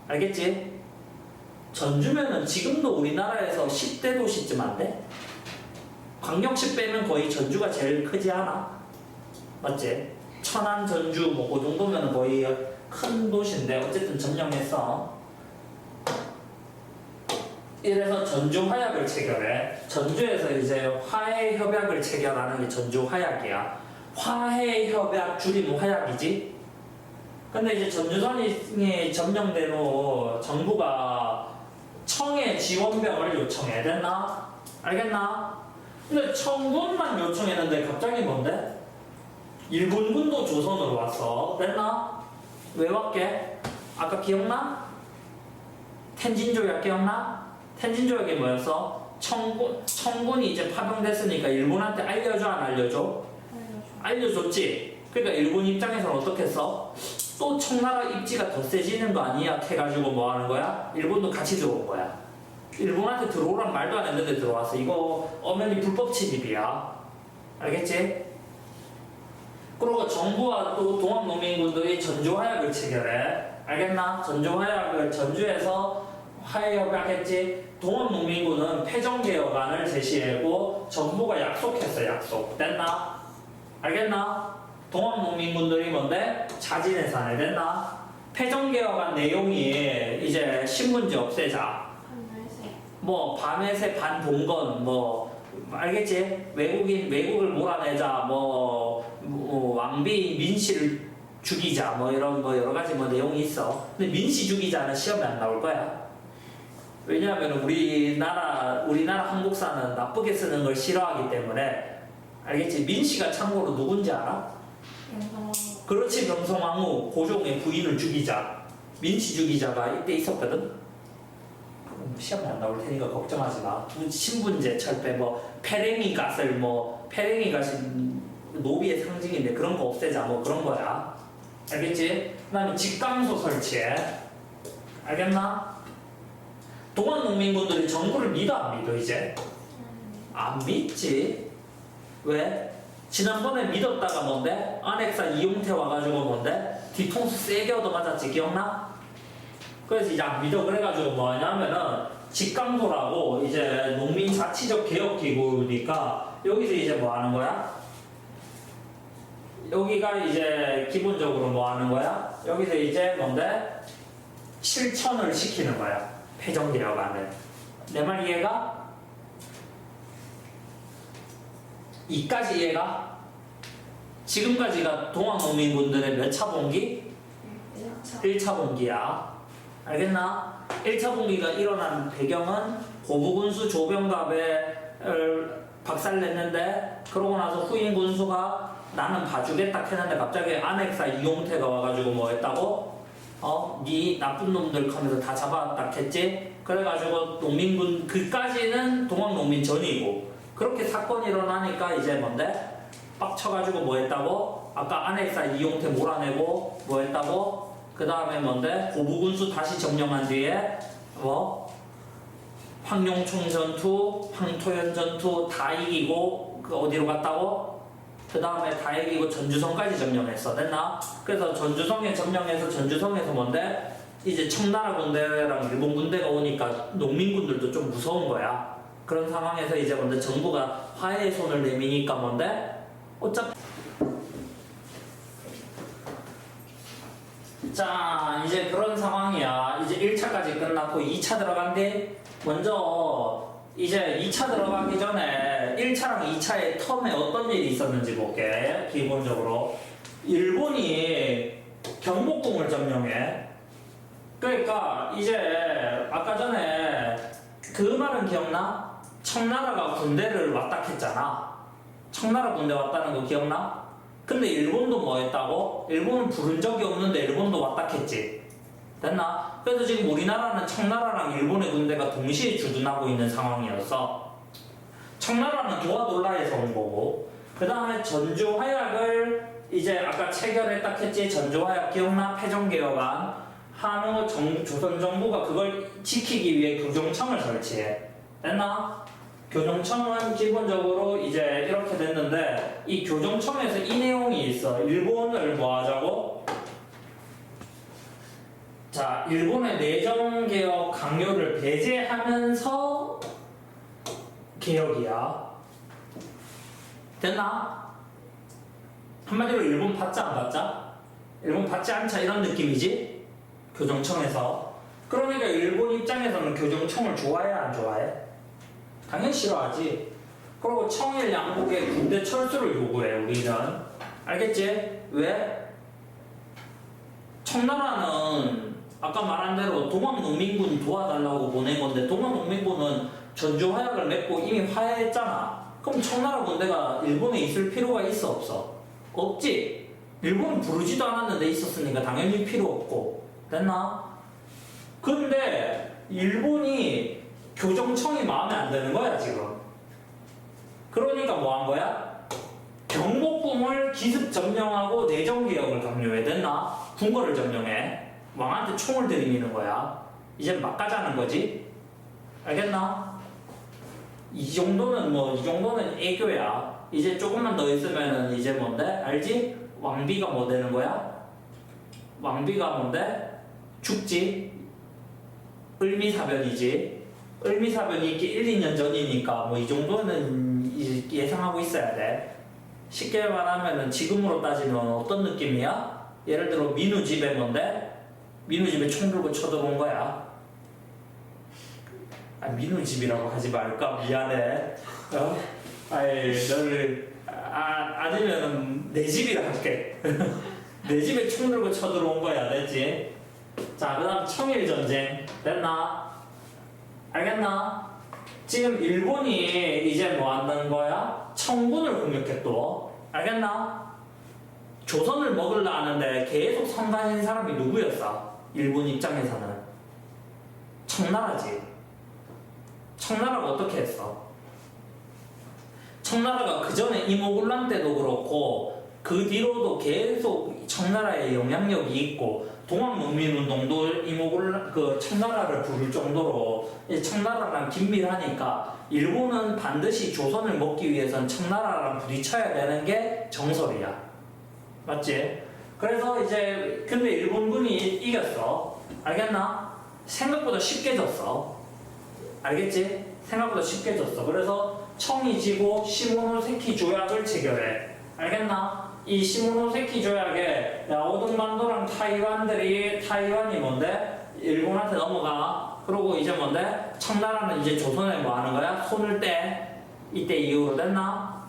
알겠지? 전주면은 지금도 우리나라에서 10대 도시쯤 안 돼? 광역시 빼면 거의 전주가 제일 크지 않아? 맞지? 천안, 전주 뭐 그 정도면 거의 큰 도시인데 어쨌든 점령했어. 이래서 전주 화약을 체결해. 전주에서 이제 화해 협약을 체결하는 게 전주 화약이야. 화해 협약 줄이면 화약이지. 근데 이제 전주선이 점령된 후 정부가 청해 지원병을 요청해. 됐나? 알겠나? 근데 청군만 요청했는데 갑자기 뭔데? 일본군도 조선으로 왔어. 됐나? 왜 왔게? 아까 기억나? 텐진조약 기억나? 텐진조약이 뭐였어? 청군이 이제 파병됐으니까 일본한테 알려줘 안 알려줘? 알려줬지? 그러니까 일본 입장에서는 어떻게 했어? 또 청나라 입지가 더 세지는 거 아니야? 해가지고 뭐 하는 거야? 일본도 같이 들어온 거야. 일본한테 들어오란 말도 안 했는데 들어왔어. 이거 엄연히 불법 침입이야. 알겠지? 그리고 정부와 또 동학농민군들이 전주화약을 체결해. 알겠나? 전주화약을 전주에서 화해협약했지. 동학농민군은 패전개혁안을 제시하고 정부가 약속했어. 약속. 됐나? 알겠나? 동학농민군들이 뭔데? 자진해산을 됐나? 패전개혁안 내용이 이제 신문지 없애자. 하늘색. 뭐 밤에새 반동건 뭐 알겠지? 외국을 몰아내자 뭐 왕비 민씨를 죽이자 뭐 이런 뭐 여러 가지 뭐 내용이 있어. 근데 민씨 죽이자는 시험에 안 나올 거야. 왜냐하면 우리나라 한국사는 나쁘게 쓰는 걸 싫어하기 때문에. 알겠지? 민씨가 참고로 누군지 알아? 영상으로. 그렇지. 명성황후 고종의 부인을 죽이자. 민씨 죽이자가 이때 있었거든. 시험에 안 나올 테니까 걱정하지 마. 신분제 철폐 뭐 페랭이 갓을 뭐 페랭이 갓이 노비의 상징인데 그런 거 없애자 뭐 그런 거야. 알겠지? 그다음에 직강소 설치해. 알겠나? 동학농민군들이 정부를 믿어 안 믿어 이제? 안 믿지. 왜? 지난번에 믿었다가 뭔데? 안핵사 이용태 와가지고 뭔데? 뒤통수 세게 얻어맞았지 기억나? 그래서 이제 안 믿어. 그래가지고 뭐 하냐면은 직강소라고 이제 농민자치적 개혁기구니까 여기서 이제 뭐 하는 거야? 여기가 이제 기본적으로 뭐 하는 거야? 여기서 이제 뭔데? 실천을 시키는 거야. 패전개혁안을. 내 말 이해가? 이까지 이해가? 지금까지가 동학농민군들의 몇 차 봉기? 1차 봉기야. 알겠나? 1차 봉기가 일어난 배경은 고부군수 조병갑을 박살냈는데 그러고 나서 후임 군수가 나는 봐주겠다 했는데 갑자기 안핵사 이용태가 와가지고 뭐 했다고? 니 나쁜 놈들 하면서 다 잡아왔다 했지? 그래가지고 농민군 그까지는 동학농민전이고 그렇게 사건이 일어나니까 이제 뭔데? 빡쳐가지고 뭐 했다고? 아까 안핵사 이용태 몰아내고 뭐 했다고? 그 다음에 뭔데? 고부군수 다시 점령한 뒤에 뭐? 황룡총 전투, 황토현 전투 다 이기고 그 어디로 갔다고? 그 다음에 다 이기고 전주성까지 점령했어. 됐나? 그래서 전주성에 점령해서 전주성에서 뭔데? 이제 청나라 군대랑 일본 군대가 오니까 농민군들도 좀 무서운 거야. 그런 상황에서 이제 뭔데? 정부가 화해의 손을 내미니까 뭔데? 어차피 자 이제 그런 상황이야. 이제 1차까지 끝났고 2차 들어간대. 먼저 이제 2차 들어가기 전에 1차랑 2차의 텀에 어떤 일이 있었는지 볼게. 기본적으로 일본이 경복궁을 점령해. 그러니까 이제 아까 전에 그 말은 기억나? 청나라가 군대를 왔다 했잖아. 청나라 군대 왔다는 거 기억나? 근데 일본도 뭐 했다고? 일본은 부른 적이 없는데 일본도 왔다 했지. 됐나? 그래서 지금 우리나라는 청나라랑 일본의 군대가 동시에 주둔하고 있는 상황이었어. 청나라는 도하돌라에서 온 거고 그 다음에 전주화약을 이제 아까 체결했다 했지. 전주화약 기억나? 패전개혁안. 한우 조선정부가 그걸 지키기 위해 교정청을 설치해. 됐나? 교정청은 기본적으로 이제 이렇게 됐는데 이 교정청에서 이 내용이 있어. 일본을 뭐 하자고? 자, 일본의 내정개혁 강요를 배제하면서 개혁이야. 됐나? 한마디로 일본 받자 안 받자? 일본 받지 않자 이런 느낌이지? 교정청에서. 그러니까 일본 입장에서는 교정청을 좋아해 안 좋아해? 당연히 싫어하지. 그리고 청일 양국의 군대 철수를 요구해 우리는. 알겠지? 왜? 청나라는 아까 말한 대로 동학농민군 도와달라고 보낸 건데 동학농민군은 전주화약을 맺고 이미 화해했잖아. 그럼 청나라 군대가 일본에 있을 필요가 있어 없어? 없지. 일본은 부르지도 않았는데 있었으니까 당연히 필요 없고. 됐나? 근데 일본이 교정청이 마음에 안 드는 거야 지금. 그러니까 뭐 한 거야? 경복궁을 기습 점령하고 내정개혁을 강요해. 됐나? 궁궐을 점령해. 왕한테 총을 들이미는 거야. 이제 막 가자는 거지. 알겠나? 이 정도는 애교야. 이제 조금만 더 있으면은 이제 뭔데? 알지? 왕비가 뭐 되는 거야? 왕비가 뭔데? 죽지? 을미사변이지. 을미사변이 있기 1, 2년 전이니까 뭐 이 정도는 예상하고 있어야 돼. 쉽게 말하면은 지금으로 따지면 어떤 느낌이야? 예를 들어 민우 집에 뭔데? 민우 집에 총 들고 쳐들어온 거야. 아, 민우 집이라고 하지 말까? 미안해. 어? 아이, 너를 아니면은 내 집이라 할게. 내 집에 총 들고 쳐들어온 거야, 됐지? 자, 그다음 청일 전쟁 됐나? 알겠나? 지금 일본이 이제 뭐 한다는 거야? 청군을 공격했또. 알겠나? 조선을 먹으려 하는데 계속 선다닌 사람이 누구였어? 일본 입장에서는 청나라지. 청나라가 어떻게 했어? 청나라가 그 전에 이모군란 때도 그렇고 그 뒤로도 계속 청나라의 영향력이 있고 동학농민운동도 이모군란 그 청나라를 부를 정도로 청나라랑 긴밀하니까 일본은 반드시 조선을 먹기 위해선 청나라랑 부딪혀야 되는 게 정설이야. 맞지? 그래서 이제 근데 일본군이 이겼어. 알겠나? 생각보다 쉽게 졌어. 알겠지? 생각보다 쉽게 졌어. 그래서 청이 지고 시모노세키 조약을 체결해. 알겠나? 이 시모노세키 조약에 야오동반도랑 타이완이 뭔데? 일본한테 넘어가. 그리고 이제 뭔데? 청나라는 이제 조선에 뭐 하는 거야? 손을 떼. 이때 이후로 됐나?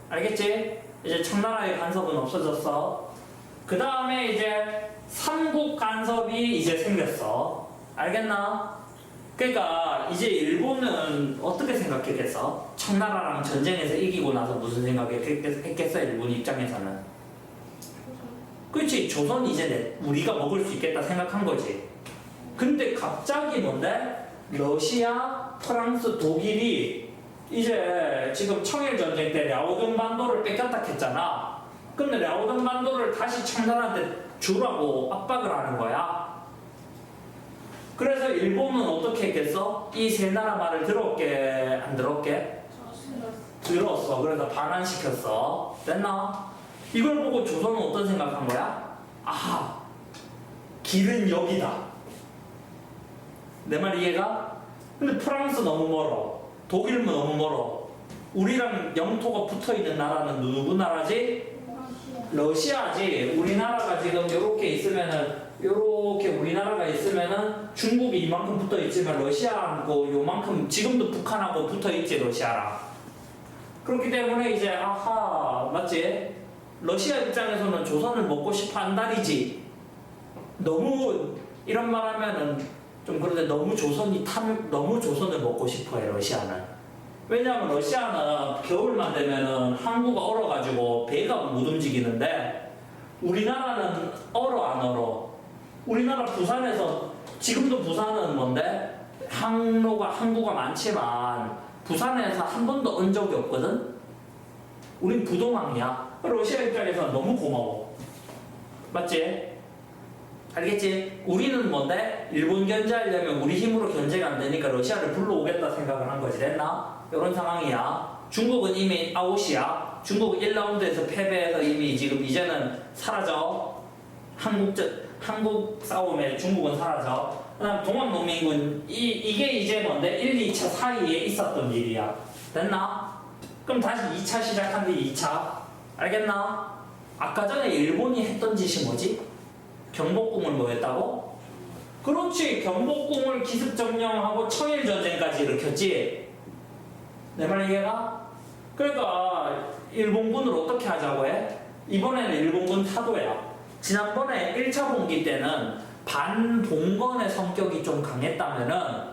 알겠지? 이제 청나라의 간섭은 없어졌어. 그 다음에 이제 삼국 간섭이 이제 생겼어. 알겠나? 그러니까 이제 일본은 어떻게 생각했겠어? 청나라랑 전쟁에서 이기고 나서 무슨 생각했겠어? 일본 입장에서는. 그렇지. 조선 이제 우리가 먹을 수 있겠다 생각한 거지. 근데 갑자기 뭔데? 러시아, 프랑스, 독일이 이제 지금 청일전쟁 때 랴오둥반도를 뺏겼다 했잖아. 근데 랴오둥반도를 다시 청나라한테 주라고 압박을 하는 거야. 그래서 일본은 어떻게 했겠어? 이 세 나라 말을 들었게 안 들었게? 들었어. 그래서 반환시켰어. 됐나? 이걸 보고 조선은 어떤 생각한 거야? 아하, 길은 여기다. 내 말 이해가? 근데 프랑스 너무 멀어. 독일은 너무 멀어. 우리랑 영토가 붙어있는 나라는 누구 나라지? 러시아지. 우리나라가 지금 요렇게 있으면은 요렇게 우리나라가 있으면은 중국이 이만큼 붙어있지만 러시아하고 요만큼 지금도 북한하고 붙어있지 러시아랑. 그렇기 때문에 이제 아하 맞지? 러시아 입장에서는 조선을 먹고 싶어 한다리지. 너무 이런 말 하면은 좀 그런데 너무 조선을 먹고 싶어해 러시아는. 왜냐하면 러시아는 겨울만 되면은 항구가 얼어가지고 배가 못 움직이는데 우리나라는 얼어 안 얼어? 우리나라 부산에서 지금도 부산은 뭔데? 항구가 많지만 부산에서 한 번도 온 적이 없거든? 우린 부동항이야. 러시아 입장에서는 너무 고마워. 맞지? 알겠지? 우리는 뭔데? 일본 견제하려면 우리 힘으로 견제가 안 되니까 러시아를 불러오겠다 생각을 한 거지. 됐나? 이런 상황이야. 중국은 이미 아웃이야. 중국은 1라운드에서 패배해서 이미 지금 이제는 사라져. 한국 싸움에 중국은 사라져. 그 다음 동학농민군 이게 이제 뭔데? 1, 2차 사이에 있었던 일이야. 됐나? 그럼 다시 2차 시작한 뒤 2차. 알겠나? 아까 전에 일본이 했던 짓이 뭐지? 경복궁을 뭐 했다고? 그렇지. 경복궁을 기습점령하고 청일전쟁까지 일으켰지. 내 말 이해가? 그러니까 일본군을 어떻게 하자고 해? 이번에는 일본군 타도야. 지난번에 1차 봉기 때는 반봉건의 성격이 좀 강했다면은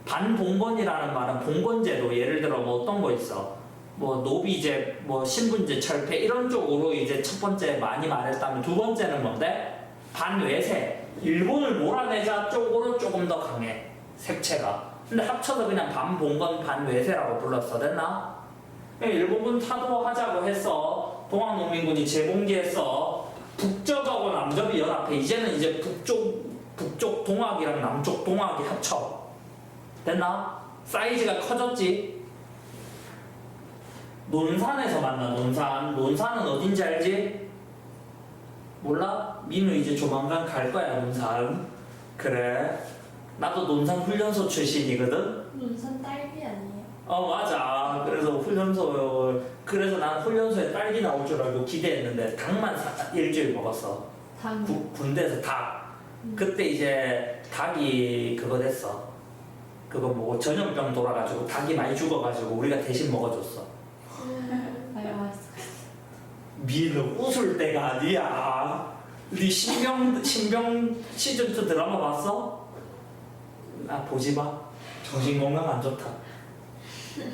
반봉건이라는 말은 봉건제도 예를 들어 뭐 어떤 거 있어? 뭐 노비제, 뭐 신분제 철폐 이런 쪽으로 이제 첫 번째 많이 말했다면 두 번째는 뭔데? 반외세. 일본을 몰아내자 쪽으로 조금 더 강해. 색채가. 근데 합쳐서 그냥 반봉건 반외세라고 불렀어. 됐나? 일본군 타도하자고 했어. 동학농민군이 재봉기했어. 북쪽하고 남쪽이 연합해. 이제는 이제 북쪽 동학이랑 남쪽 동학이 합쳐. 됐나? 사이즈가 커졌지? 논산에서 만나, 논산. 논산은 어딘지 알지? 몰라? 민우 이제 조만간 갈 거야, 논산. 그래. 나도 논산 훈련소 출신이거든? 논산 딸기 아니에요? 맞아. 그래서 그래서 난 훈련소에 딸기 나올 줄 알고 기대했는데, 닭만 일주일 먹었어. 당. 군대에서 닭. 그때 이제 닭이 그거 됐어. 그거 뭐 전염병 돌아가지고 닭이 많이 죽어가지고 우리가 대신 먹어줬어. 아유 맛있어. 민우 웃을 때가 아니야. 네 신병 시즌 2 드라마 봤어? 나 보지 마. 정신 건강 안 좋다.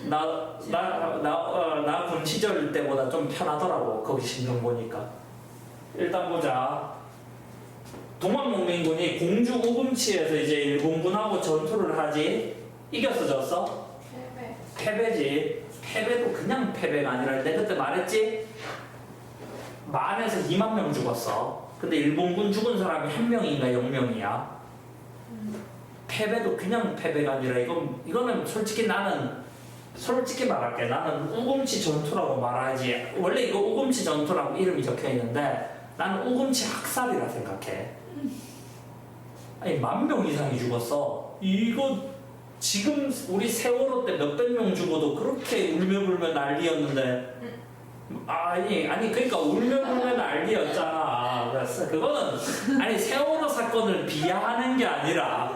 나 군 시절 때보다 좀 편하더라고. 거기 신경 보니까. 일단 보자. 동학농민군이 공주 우금치에서 이제 일본군하고 전투를 하지. 이겼어, 졌어? 패배. 패배지. 패배도 그냥 패배가 아니라 내가 그때 말했지? 만에서 2만 명 죽었어. 근데 일본군 죽은 사람이 1명인가 0명이야. 패배도 그냥 패배가 아니라 이거는 솔직히 말할게. 나는 우금치 전투라고 말하지. 원래 이거 우금치 전투라고 이름이 적혀 있는데 나는 우금치 학살이라 생각해. 아니 10,000명 이상이 죽었어. 이거 지금 우리 세월호 때 몇백 명 죽어도 그렇게 울며불며 난리였는데 아니 그러니까 울며불며 난리였잖아. 그래서 그거는 아니 세월호 사건을 비하하는 게 아니라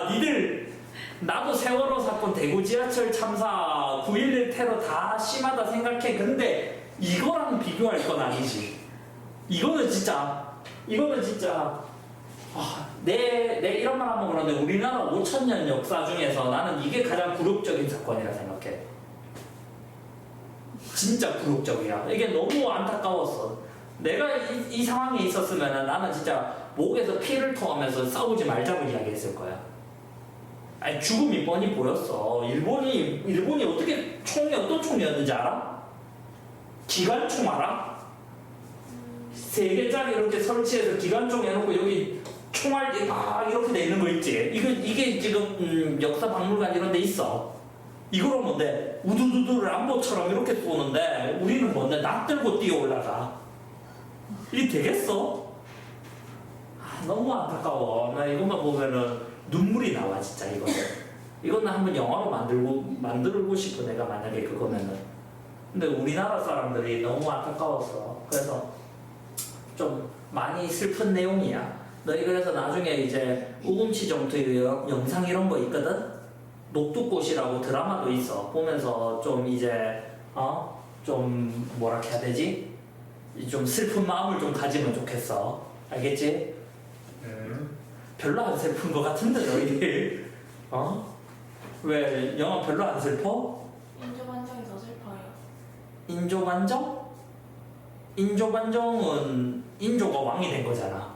니들 나도 세월호 사건 대구 지하철 참사 9.11 테러 다 심하다 생각해. 근데 이거랑 비교할 건 아니지. 이거는 진짜 내 이런 말 하면 그런데 우리나라 5,000년 역사 중에서 나는 이게 가장 굴욕적인 사건이라 생각해. 진짜 굴욕적이야. 이게 너무 안타까웠어. 내가 이 상황에 있었으면 나는 진짜 목에서 피를 토하면서 싸우지 말자고 이야기했을 거야. 아니 죽음이 뻔히 보였어. 일본이 어떻게 총이 어떤 총이었는지 알아? 기관총 알아? 3개짜리 이렇게 설치해서 기관총 해놓고 여기 총알 이렇게 돼 있는 거 있지? 이게 지금 역사 박물관 이런 데 있어. 이거로 뭔데? 우두두두 람보처럼 이렇게 쏘는데 우리는 뭔데? 낙 들고 뛰어 올라가. 이게 되겠어? 너무 안타까워. 나 이것만 보면은 눈물이 나와 진짜 이거는 한번 영화로 만들고 싶어 내가 만약에 그거면은. 근데 우리나라 사람들이 너무 안타까웠어. 그래서 좀 많이 슬픈 내용이야. 너희 그래서 나중에 이제 우금치 전투 영상 이런 거 있거든? 녹두꽃이라고 드라마도 있어. 보면서 좀 이제 좀 뭐라 해야 되지? 좀 슬픈 마음을 좀 가지면 좋겠어. 알겠지? 별로 안 슬픈 거 같은데 너희들. 왜 영화 별로 안 슬퍼? 인조반정이 더 슬퍼요. 인조반정? 인조반정은 인조가 왕이 된 거잖아.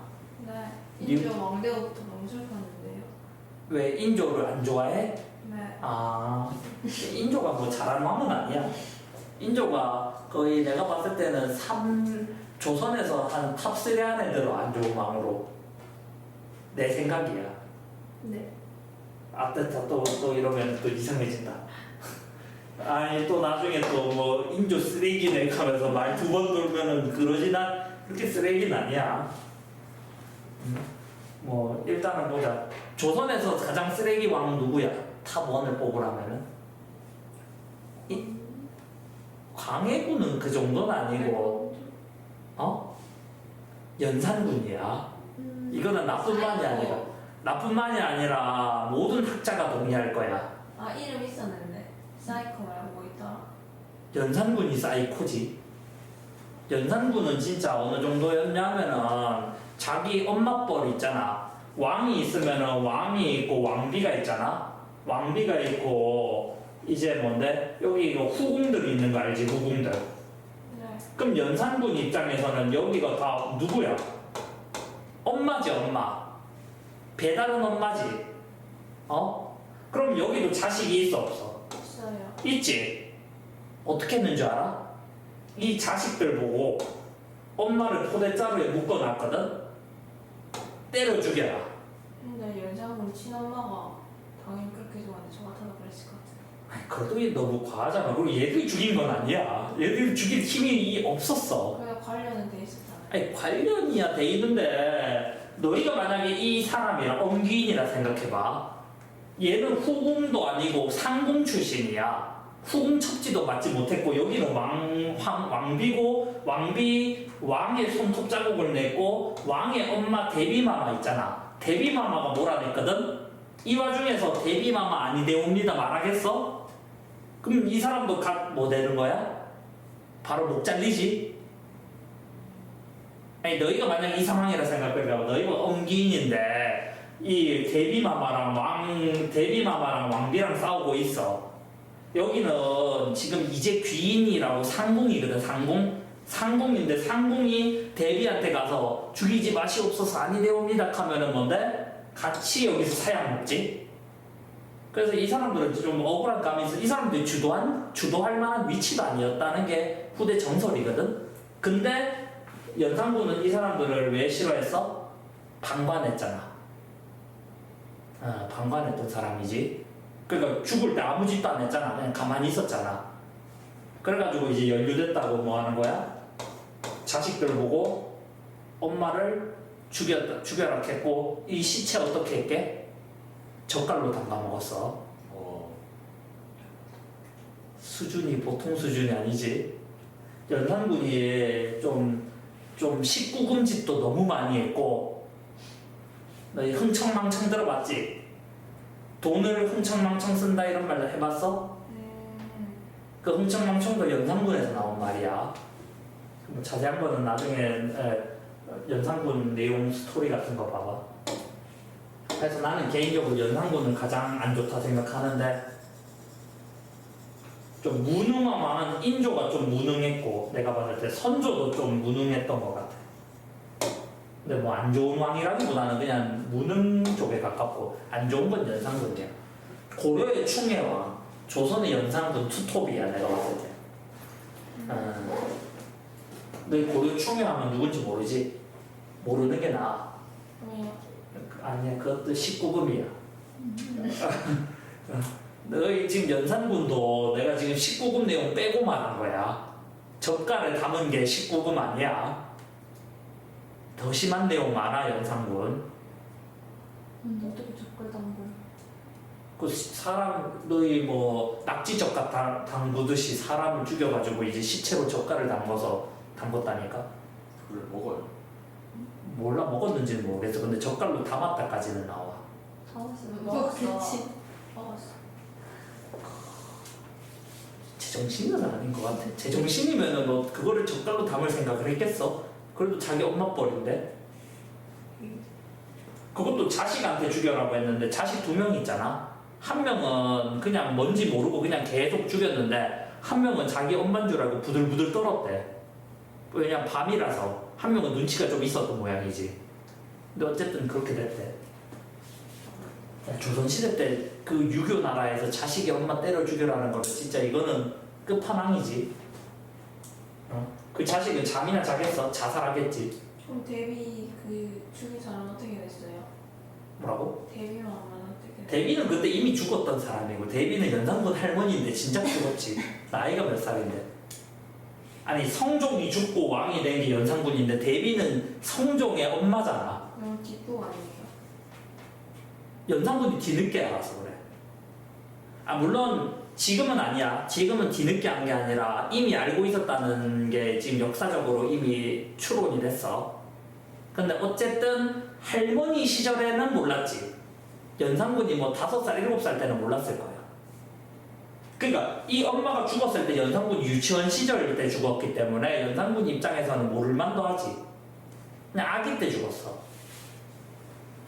네. 인조 왕대부터 너무 슬펐는데요. 왜 인조를 안 좋아해? 네. 인조가 뭐 잘한 왕은 아니야. 인조가 거의 내가 봤을 때는 조선에서 한 탑3 안에 들어. 안 좋은 왕으로 내 생각이야. 네. 됐다. 또 이러면 또 이상해진다. 아니 또 나중에 또 뭐 인조 쓰레기네 하면서 말 2번 돌면은 그렇게 쓰레기는 아니야. 뭐 일단은 보자. 조선에서 가장 쓰레기 왕은 누구야? 탑 1을 뽑으라면은 광해군은 그 정도는 아니고 연산군이야. 이거는 나뿐만이 아니라 모든 학자가 동의할 거야. 이름 있었는데 사이코 말고 뭐 있더라? 연산군이 사이코지. 연산군은 진짜 어느 정도였냐면은 자기 엄마뻘 있잖아. 왕이 있으면은 왕이 있고 왕비가 있잖아. 왕비가 있고 이제 뭔데? 여기 이거 후궁들이 있는 거 알지? 후궁들. 네. 그럼 연산군 입장에서는 여기가 다 누구야? 엄마지 엄마. 배다른 엄마지. 그럼 여기도 자식이 있어 없어? 있어요. 있지. 어떻게 했는 줄 알아? 이 자식들 보고 엄마를 포대자루에 묶어놨거든? 때려 죽여라. 근데 연상군 친엄마가 당연히 그렇게 좋아하는데 저 같아도 그랬을 것 같아요. 아니, 그래도 얘 너무 과하잖아. 그리고 얘들이 죽인 건 아니야. 얘들이 죽일 힘이 없었어. 그래 관련은 돼 있었잖아요. 아니, 관련이야 돼 있는데 너희가 만약에 이 사람이랑 엄기인이라 생각해봐. 얘는 후궁도 아니고 상궁 출신이야. 후궁 첩지도 맞지 못했고 여기는 왕비고 왕의 손톱 자국을 냈고 왕의 엄마 데비마마 있잖아. 데비마마가 몰아냈거든. 이 와중에서 데비마마 아니되옵니다 말하겠어? 그럼 이 사람도 뭐 되는 거야? 바로 목 잘리지? 아니 너희가 만약 이 상황이라 생각해봐. 너희가 엄기인인데 이 데비마마랑 왕비랑 싸우고 있어. 여기는 지금 이제 귀인이라고 상궁이거든. 상궁인데 상궁이 데비한테 가서 죽이지 마시옵소서 아니되옵니다 하면은 뭔데? 같이 여기서 사약 먹지. 그래서 이 사람들은 좀 억울한 감이 있어. 이 사람들이 주도할 만한 위치도 아니었다는 게 후대 정설이거든. 근데 연산군은 이 사람들을 왜 싫어했어? 방관했잖아. 방관했던 사람이지. 그러니까 죽을 때 아무 짓도 안 했잖아. 그냥 가만히 있었잖아. 그래가지고 이제 연루됐다고 뭐 하는 거야? 자식들 보고 엄마를 죽여라 했고 이 시체 어떻게 했게? 젓갈로 담가 먹었어. 수준이 보통 수준이 아니지. 연산군이 좀 19금 짓도 너무 많이 했고 너 흥청망청 들어봤지? 돈을 흥청망청 쓴다 이런 말을 해봤어? 그 흥청망청도 연산군에서 나온 말이야. 뭐 자세한 거는 나중에 연산군 내용 스토리 같은 거 봐봐. 그래서 나는 개인적으로 연산군은 가장 안 좋다 생각하는데 좀 무능함한 인조가 좀 무능했고 내가 봤을 때 선조도 좀 무능했던 것 같아. 근데 뭐 안 좋은 왕이라기보다는 그냥 무능 쪽에 가깝고 안 좋은 건 연산군이야. 고려의 충혜왕, 조선의 연산군 투톱이야 내가 봤을 때. 너 고려 충혜왕은 누군지 모르지? 모르는 게 나아. 왜요? 아니야, 그것도 19금이야. 너희 지금 연산군도 내가 지금 19금 내용 빼고 말한 거야. 젓갈을 담은 게 19금 아니야. 더 심한 내용 많아, 연산군. 어떻게 젓갈 담글? 그 사람, 너희 뭐 낙지젓갈 담그듯이 사람을 죽여가지고 이제 시체로 젓갈을 담궈서 담궜다니까? 그걸 먹어요. 몰라, 먹었는지는 모르겠어. 근데 젓갈로 담았다까지는 나와. 사왔으면 먹었어. 먹었겠지. 먹었어. 제정신은 아닌 것 같아. 제정신이면은 너 그거를 젓갈로 담을 생각을 했겠어? 그래도 자기 엄마 뻘인데? 그것도 자식한테 죽여라고 했는데 자식 2명 있잖아. 한 명은 그냥 뭔지 모르고 그냥 계속 죽였는데 한 명은 자기 엄마인 줄 알고 부들부들 떨었대. 왜냐면 밤이라서. 한 명은 눈치가 좀 있었던 모양이지. 근데 어쨌든 그렇게 됐대. 조선시대 때 그 유교 나라에서 자식이 엄마 때려 죽여라는 거는 진짜 이거는 끝판왕이지. 그 자식은 잠이나 자겠어? 자살하겠지. 그럼 데뷔 그 죽인 사람 어떻게 됐어요? 뭐라고? 데뷔만 하면 어떻게 돼요? 데뷔는 그때 이미 죽었던 사람이고 데뷔는 연산군 할머니인데 진짜 죽었지. 나이가 몇 살인데? 아니 성종이 죽고 왕이 된 게 연산군인데 데뷔는 성종의 엄마잖아. 그럼 뒷부 아니에요? 연산군이 뒤늦게 알아서 그래. 물론 지금은 아니야. 지금은 뒤늦게 한 게 아니라 이미 알고 있었다는 게 지금 역사적으로 이미 추론이 됐어. 근데 어쨌든 할머니 시절에는 몰랐지. 연산군이 뭐 5살, 7살 때는 몰랐을 거야. 그러니까 이 엄마가 죽었을 때 연산군이 유치원 시절 때 죽었기 때문에 연산군 입장에서는 모를만도 하지. 그냥 아기 때 죽었어.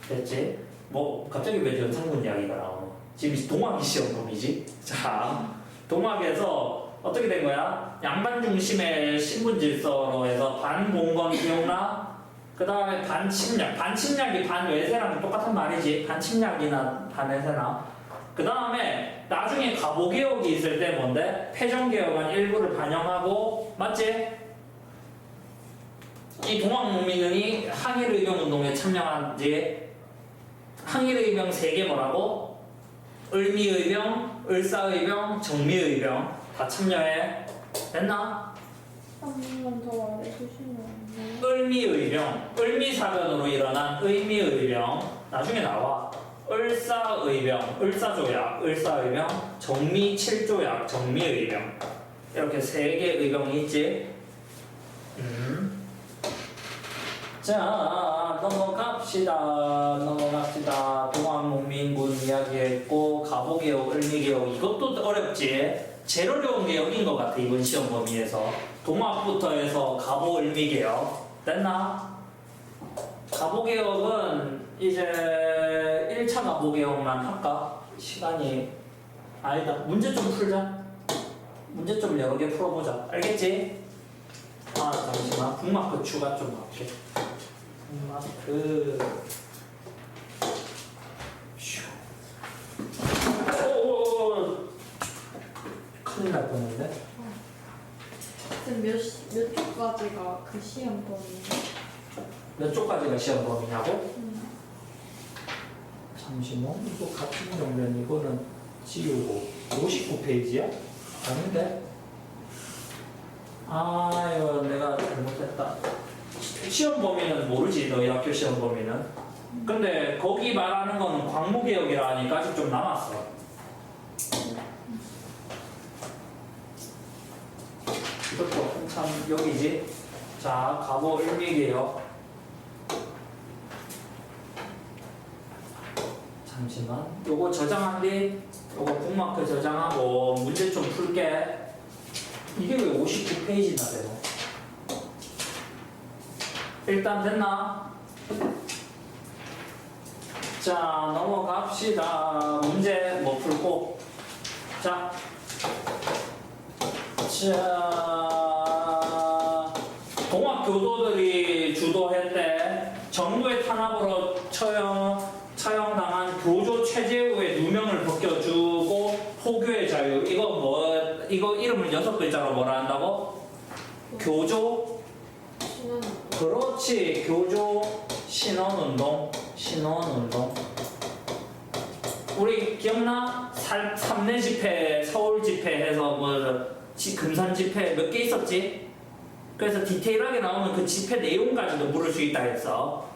됐지? 뭐 갑자기 왜 연산군 이야기가 나오노? 지금 동학이 시험범이지? 자, 동학에서 어떻게 된 거야? 양반 중심의 신분 질서로 해서 반봉건 기억나? 그 다음에 반침략이 반외세랑 똑같은 말이지. 반침략이나 반외세나. 그 다음에 나중에 가보개혁이 있을 때 뭔데? 패전개혁안 일부를 반영하고, 맞지? 이 동학농민이 항일의병운동에 참여한지 항일의병 3개 뭐라고? 을미의병, 을사의병, 정미의병 다 참여해. 됐나? 한 번만 더 말해주시면 안 돼요? 을미의병, 을미사변으로 일어난 의미의병 나중에 나와. 을사의병, 을사조약, 을사의병, 정미칠조약, 정미의병 이렇게 3개 의병이 있지. 자, 넘어갑시다. 동학농민군 이야기했고, 가보개혁, 을미개혁 이것도 어렵지. 제일 어려운 게 여기인 것 같아 이번 시험 범위에서. 동학부터 해서 가보, 을미개혁 됐나? 가보개혁은 이제 1차 가보개혁만 할까? 시간이 아니다. 문제 좀 풀자. 문제 좀 여러 개 풀어보자. 알겠지? 아 잠시만 북마크 추가 좀 할게. 북마크 오 큰일 날 뻔했네. 지금 몇 쪽까지가 그 시험 범위예요? 몇 쪽까지가 시험 범위냐고? 잠시만 이거 같은 정면 이거는 지우고 59페이지야? 아닌데? 아 이거 내가 잘못했다. 시험 범위는 모르지 너희 학교 시험 범위는. 근데 거기 말하는 거는 광무개혁이라 하니까 아직 좀 남았어. 이것도 한참 여기지. 자 가보 을미개혁. 잠시만 요거 저장한 뒤 요거 북마크 저장하고 문제 좀 풀게. 이게 왜 59페이지나 돼요? 일단 됐나? 자 넘어갑시다. 문제 뭐 풀고. 자 동학교도들이 주도했대. 정부의 탄압으로 처형당한 교조 최재우의 누명을 벗겨주고 포교의 자유. 이거 이름을 6글자로 뭐라 한다고? 교조? 신혼은 그렇지. 교조 신원운동. 우리 기억나? 삼내 집회, 서울 집회해서 금산 집회 몇 개 있었지? 그래서 디테일하게 나오면 그 집회 내용까지도 물을 수 있다 했어.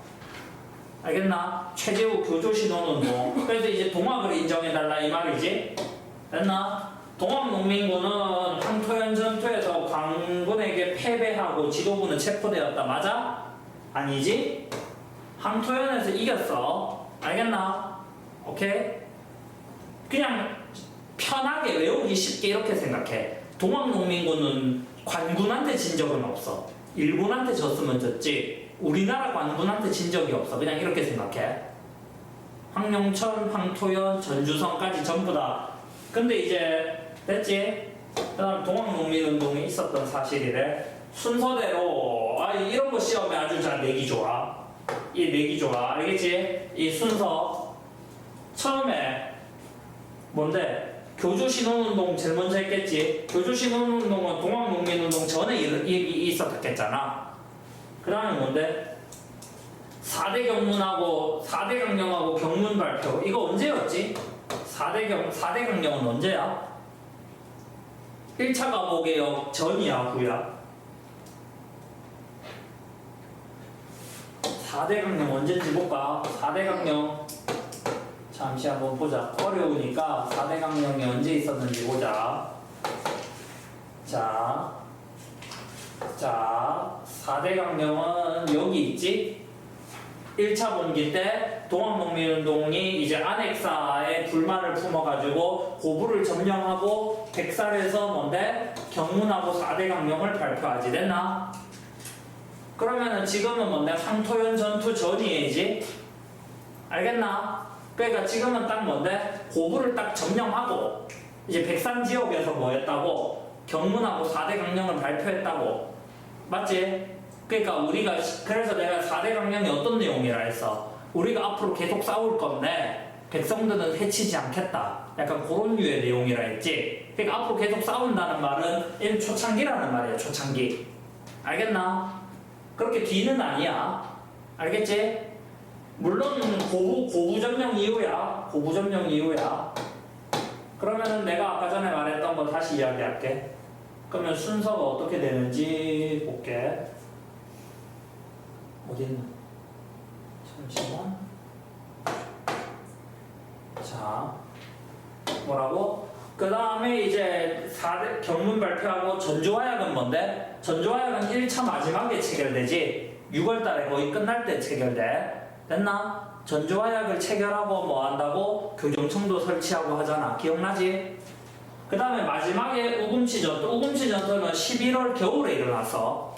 알겠나? 최재우 교조신혼운동. 그래서 이제 동학을 인정해달라 이 말이지. 됐나? 동학농민군은 황토현 전투에서 광군에게 패배하고 지도부는 체포되었다. 맞아? 아니지? 황토현에서 이겼어. 알겠나? 오케이? 그냥 편하게 외우기 쉽게 이렇게 생각해. 동학농민군은 관군한테 진 적은 없어. 일본한테 졌으면 졌지. 우리나라 관군한테 진 적이 없어. 그냥 이렇게 생각해. 황룡천, 황토현, 전주성까지 전부 다. 근데 이제 됐지? 그 다음 동학농민운동이 있었던 사실이래. 순서대로 이런 거 시험에 아주 잘 내기 좋아. 이 내기 좋아. 알겠지? 이 순서 처음에 뭔데? 교조신혼운동 제일 먼저 했겠지. 교조신혼운동은 동학농민운동 전에 있었겠잖아. 그 다음에 뭔데? 4대 경문하고 4대 강령하고 경문 발표. 이거 언제였지? 4대 강령은 언제야? 1차 가보개혁 전이야 후야? 4대 강령 언제인지 볼까? 4대 강령 잠시 한번 보자. 어려우니까 4대 강령이 언제 있었는지 보자. 자 4대 강령은 여기 있지? 1차 분기 때 동학농민운동이 이제 안핵사에 불만을 품어가지고 고부를 점령하고 백살에서 뭔데? 경문하고 4대 강령을 발표하지. 됐나? 그러면은 지금은 뭔데? 황토현 전투 전이지? 알겠나? 그러니까 지금은 딱 뭔데? 고부를 딱 점령하고 이제 백산 지역에서 뭐 했다고? 경문하고 4대 강령을 발표했다고. 맞지? 그러니까 우리가 그래서 내가 4대 강령이 어떤 내용이라 했어? 우리가 앞으로 계속 싸울 건데 백성들은 해치지 않겠다. 약간 그런 류의 내용이라 했지? 그러니까 앞으로 계속 싸운다는 말은 초창기라는 말이야. 초창기. 알겠나? 그렇게 뒤는 아니야. 알겠지? 물론 고부점령 이후야. 고부점령 이후야. 그러면은 내가 아까 전에 말했던 거 다시 이야기할게. 그러면 순서가 어떻게 되는지 볼게. 어디 있나? 잠시만. 자, 뭐라고? 그 다음에 이제 4대 경문 발표하고 전주화약은 뭔데? 전주화약은 1차 마지막에 체결되지. 6월 달에 거의 끝날 때 체결돼. 됐나? 전주화약을 체결하고 뭐 한다고? 교정청도 설치하고 하잖아. 기억나지? 그 다음에 마지막에 우금치 전투. 우금치 전투는 11월 겨울에 일어났어.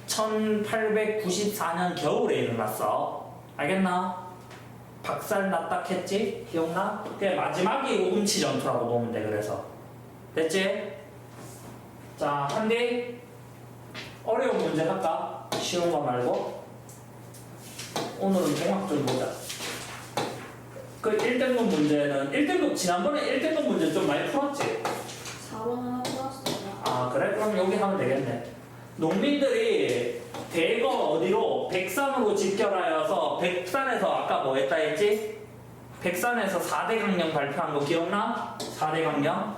1894년 겨울에 일어났어. 알겠나? 박살 났다 했지? 기억나? 그게 마지막이 우금치 전투라고 보면 돼. 그래서 됐지? 자, 한디 어려운 문제 할까? 쉬운 거 말고. 오늘은 종합 좀 보자. 그 1등급 문제는 1등급 지난번에 1등급 문제 좀 많이 풀었지? 4번 하나 풀었어요. 아 그래? 그럼 여기 하면 되겠네. 농민들이 대거 어디로? 백산으로 집결하여서 백산에서 아까 뭐 했다 했지? 백산에서 4대 강령 발표한 거 기억나? 4대 강령?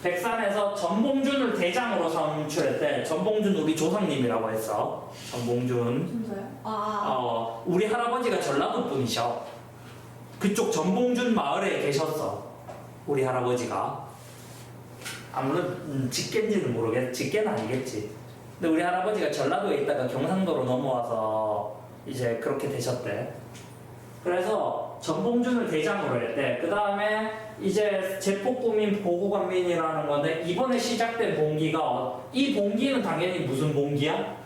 백산에서 전봉준을 대장으로 선출했대. 전봉준 우리 조상님이라고 했어. 전봉준. 진짜요? 우리 할아버지가 전라도 분이셔. 그쪽 전봉준 마을에 계셨어. 우리 할아버지가. 아무런 직계인지는 모르겠. 직계는 아니겠지. 근데 우리 할아버지가 전라도에 있다가 경상도로 넘어와서 이제 그렇게 되셨대. 그래서 전봉준을 대장으로 했대. 그 다음에 이제 제폭구민 보고관민이라는 건데 이번에 시작된 봉기가 이 봉기는 당연히 무슨 봉기야?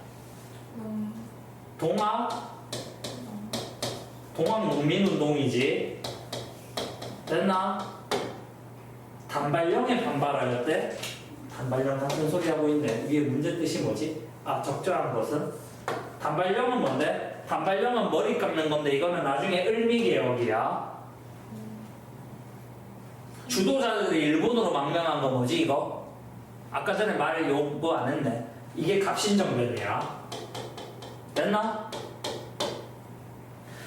동학농민운동이지. 됐나? 단발령에 반발하였대. 단발령 같은 소리 하고 있네. 위에 문제 뜻이 뭐지? 아, 적절한 것은? 단발령은 뭔데? 단발령은 머리 감는 건데 이거는 나중에 을미개혁이야. 주도자들이 일본으로 망명한 거 뭐지 이거? 아까 전에 말 요거 안 했네. 이게 갑신정변이야. 됐나?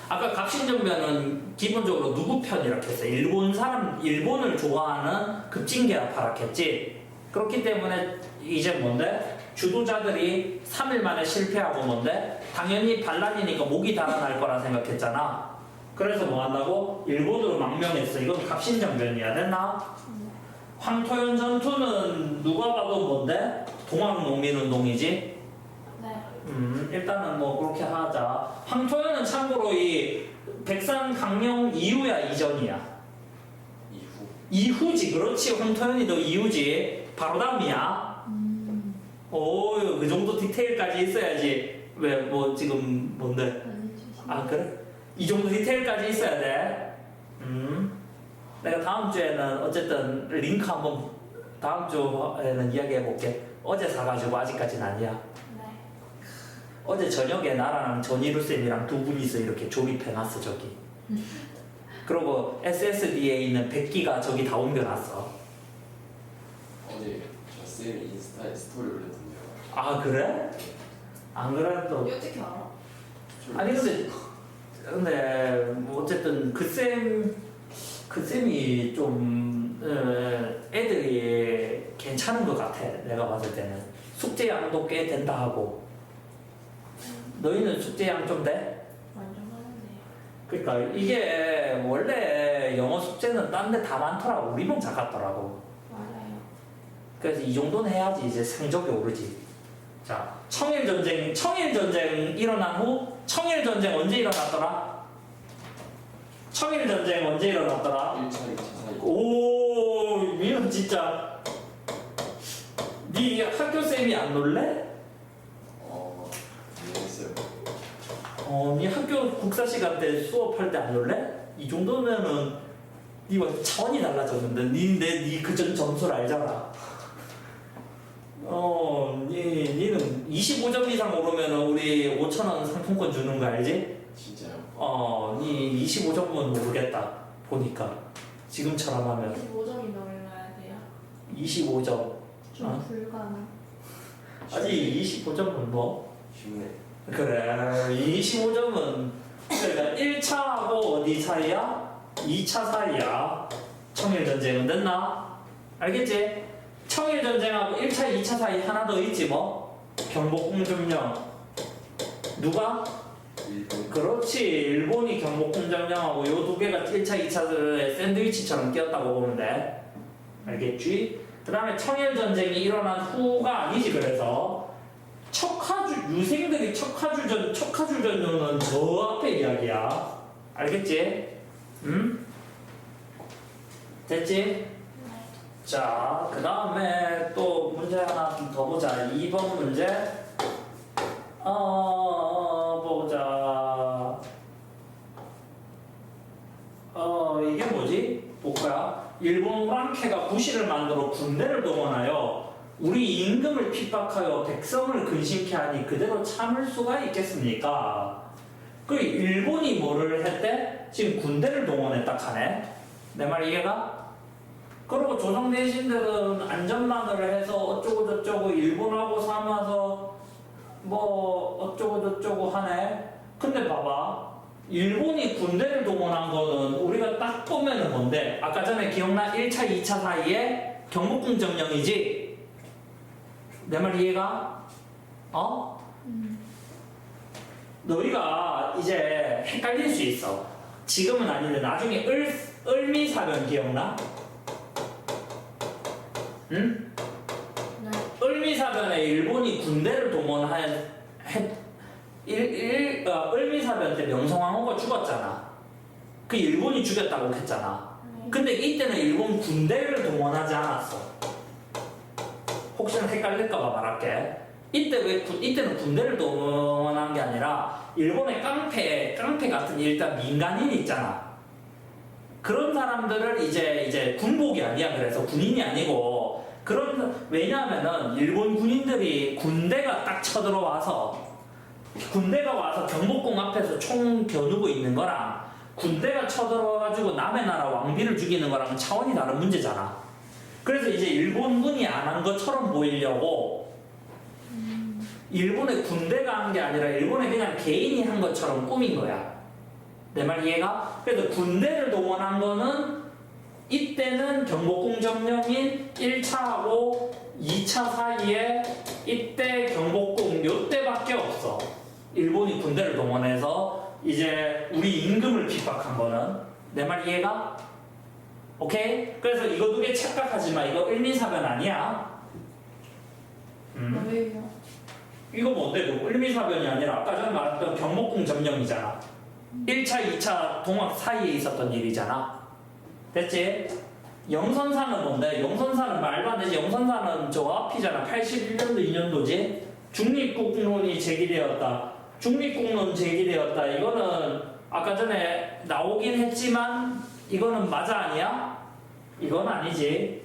아까 갑신정변은 기본적으로 누구 편이라고 했어? 일본을 좋아하는 급진계파라 했지. 그렇기 때문에 이제 뭔데? 주도자들이 3일 만에 실패하고 뭔데? 당연히 반란이니까 목이 달아날 거라 생각했잖아. 그래서 뭐 한다고? 일본으로 망명했어. 이건 갑신정변이야. 됐나? 황토현 전투는 누가 봐도 뭔데? 동학농민운동이지? 네. 일단은 뭐 그렇게 하자. 황토현은 참고로 이 백산 강령 이후야 이전이야? 이후지. 그렇지. 황토현이도 이후지. 바로 다음이야. 오, 그 정도 디테일까지 있어야지. 왜 뭐 지금 뭔데? 아 그래? 이 정도 디테일까지 있어야 돼. 내가 다음 주에는 어쨌든 링크 한번 다음 주에는 이야기해 볼게. 어제 사가지고 아직까지는 아니야. 네. 어제 저녁에 나랑 전희루 쌤이랑 두 분이서 이렇게 조립해놨어 저기. 그리고 SSD에 있는 100기가 저기 다 옮겨놨어. 어제 저 쌤이 인스타에 스토리 올렸던데요. 아 그래? 안 그래도 이거 어떻게 알아? 아니 근데 뭐 어쨌든 그 쌤이 좀 애들이 괜찮은 것 같아. 내가 봤을 때는 숙제량도 꽤 된다 하고. 너희는 숙제량 좀 돼? 완전 하는데요. 그러니까 이게 원래 영어 숙제는 딴 데 다 많더라고. 우리만 작았더라고. 맞아요. 그래서 이 정도는 해야지 이제 성적이 오르지. 자, 청일전쟁 일어난 후 청일전쟁 언제 일어났더라? 청일전쟁 언제 일어났더라? 1차, 2차, 4차. 오, 미는 진짜. 네 학교 쌤이 안 놀래? 이해했어요. 네 학교 국사 시간 때 수업할 때 안 놀래? 이 정도면은 네가 차원이 달라졌는데 네 그전 점수를 알잖아. 니는 25점 이상 오르면은 우리 5,000원 상품권 주는 거 알지? 진짜요? 니 25점은 모르겠다. 보니까 지금처럼 하면 25점이 넘어야 돼요. 25점. 좀 불가능. 아직 25점은 뭐? 쉽네. 그래 25점은 그러니까 1차하고 어디 사이야? 2차 사이야. 청일전쟁은 됐나? 알겠지? 청일전쟁하고 1차, 2차 사이 하나 더 있지 뭐? 경복궁점령. 누가? 일본. 그렇지. 일본이 경복궁점령하고 요 두 개가 1차, 2차의 샌드위치처럼 끼었다고 보면 돼. 알겠지? 그 다음에 청일전쟁이 일어난 후가 아니지. 그래서 유생들이 척하주전요는 저 앞에 이야기야. 알겠지? 응? 됐지? 자, 그 다음에 또 문제 하나 더 보자. 2번 문제. 보자. 이게 뭐지? 볼까요? 일본 프랑케가 구시를 만들어 군대를 동원하여 우리 임금을 핍박하여 백성을 근심케 하니 그대로 참을 수가 있겠습니까? 그 일본이 뭐를 했대? 지금 군대를 동원했다 하네. 내 말 이해가? 그리고 조선 대신들은 안전만을 해서 어쩌고저쩌고 일본하고 삼아서 뭐 어쩌고저쩌고 하네. 근데 봐봐. 일본이 군대를 동원한 거는 우리가 딱 보면은 뭔데? 아까 전에 기억나? 1차, 2차 사이에 경복궁 점령이지? 내 말 이해가? 너희가 이제 헷갈릴 수 있어. 지금은 아닌데 나중에 을미사변 기억나? 응? 네. 을미사변에 일본이 군대를 을미사변 때 명성황후가 죽었잖아. 그 일본이 죽였다고 했잖아. 근데 이때는 일본 군대를 동원하지 않았어. 혹시나 헷갈릴까봐 말할게. 이때는 군대를 동원한 게 아니라 일본의 깡패 같은 일단 민간인이 있잖아. 그런 사람들을 이제 군복이 아니야. 그래서 군인이 아니고 왜냐하면은 일본 군인들이 군대가 와서 경복궁 앞에서 총 겨누고 있는 거랑 군대가 쳐들어와가지고 남의 나라 왕비를 죽이는 거랑은 차원이 다른 문제잖아. 그래서 이제 일본군이 안 한 것처럼 보이려고 일본의 군대가 한 게 아니라 일본의 그냥 개인이 한 것처럼 꾸민 거야. 내 말 이해가? 그래서 군대를 동원한 거는 이때는 경복궁 점령인 1차하고 2차 사이에 이때 경복궁 요때밖에 없어. 일본이 군대를 동원해서 이제 우리 임금을 핍박한 거는. 내 말 이해가? 오케이? 그래서 이거 두 개 착각하지 마. 이거 을미사변 아니야. 왜요? 이거 뭔데? 이거 을미사변이 아니라 아까 전에 말했던 경복궁 점령이잖아. 1차, 2차 동학 사이에 있었던 일이잖아. 됐지? 영선사는 뭔데? 영선사는 말도 안 되지. 영선사는 저 앞이잖아. 81년도 2년도지? 중립국론이 제기되었다. 중립국론 제기되었다. 이거는 아까 전에 나오긴 했지만 이거는 맞아 아니야? 이건 아니지.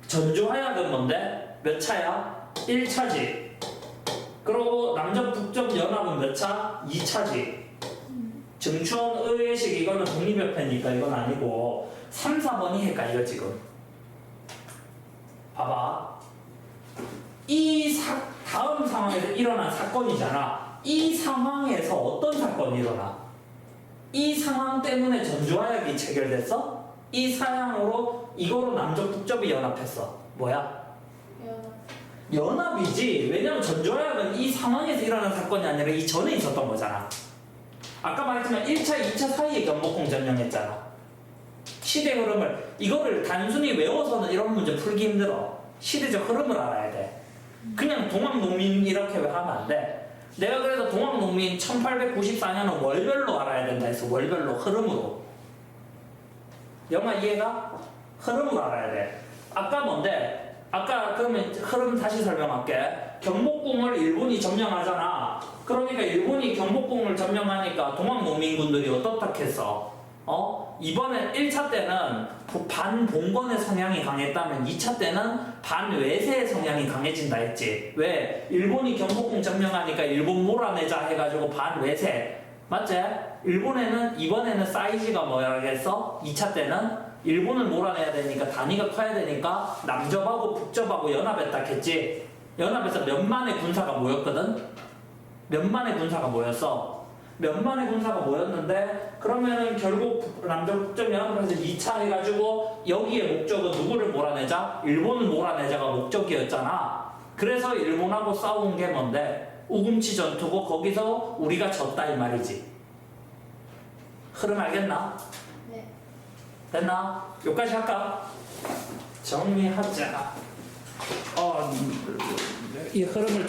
전주화약은 뭔데? 몇 차야? 1차지. 그리고 남접 북접 연합은 몇 차? 2차지. 증추원 의회식 이거는 독립협회니까 이건 아니고 3, 4번이 헷갈려 지금. 봐봐. 다음 상황에서 일어난 사건이잖아. 이 상황에서 어떤 사건이 일어나? 이 상황 때문에 전주화약이 체결됐어? 이 사양으로 이거로 남접 북접이 연합했어. 뭐야? 연합이지. 왜냐면 전주화약은 이 상황에서 일어난 사건이 아니라 이 전에 있었던 거잖아. 아까 말했지만 1차, 2차 사이에 경복궁 점령했잖아. 시대 흐름을 이거를 단순히 외워서는 이런 문제 풀기 힘들어. 시대적 흐름을 알아야 돼. 그냥 동학농민 이렇게 하면 안 돼. 내가 그래서 동학농민 1894년은 월별로 알아야 된다 해서 월별로 흐름으로. 영화 이해가? 흐름으로 알아야 돼. 아까 뭔데? 아까 그러면 흐름 다시 설명할게. 경복궁을 일본이 점령하잖아. 그러니까 일본이 경복궁을 점령하니까 동학농민군들이 어떻다 했어? 이번에 1차 때는 반봉건의 성향이 강했다면 2차 때는 반외세의 성향이 강해진다 했지. 왜? 일본이 경복궁 점령하니까 일본 몰아내자 해가지고 반외세. 맞지? 이번에는 사이즈가 뭐라겠어? 2차 때는 일본을 몰아내야 되니까 단위가 커야 되니까 남접하고 북접하고 연합했다 했지. 연합해서 몇만의 군사가 모였거든? 몇만의 군사가 모였어. 몇만의 군사가 모였는데 그러면은 결국 남전 북점연합을 해서 2차 해가지고 여기에 목적은 누구를 몰아내자? 일본을 몰아내자가 목적이었잖아. 그래서 일본하고 싸운 게 뭔데? 우금치 전투고 거기서 우리가 졌다 이 말이지. 흐름 알겠나? 네. 됐나? 여기까지 할까? 정리하자. 이 흐름을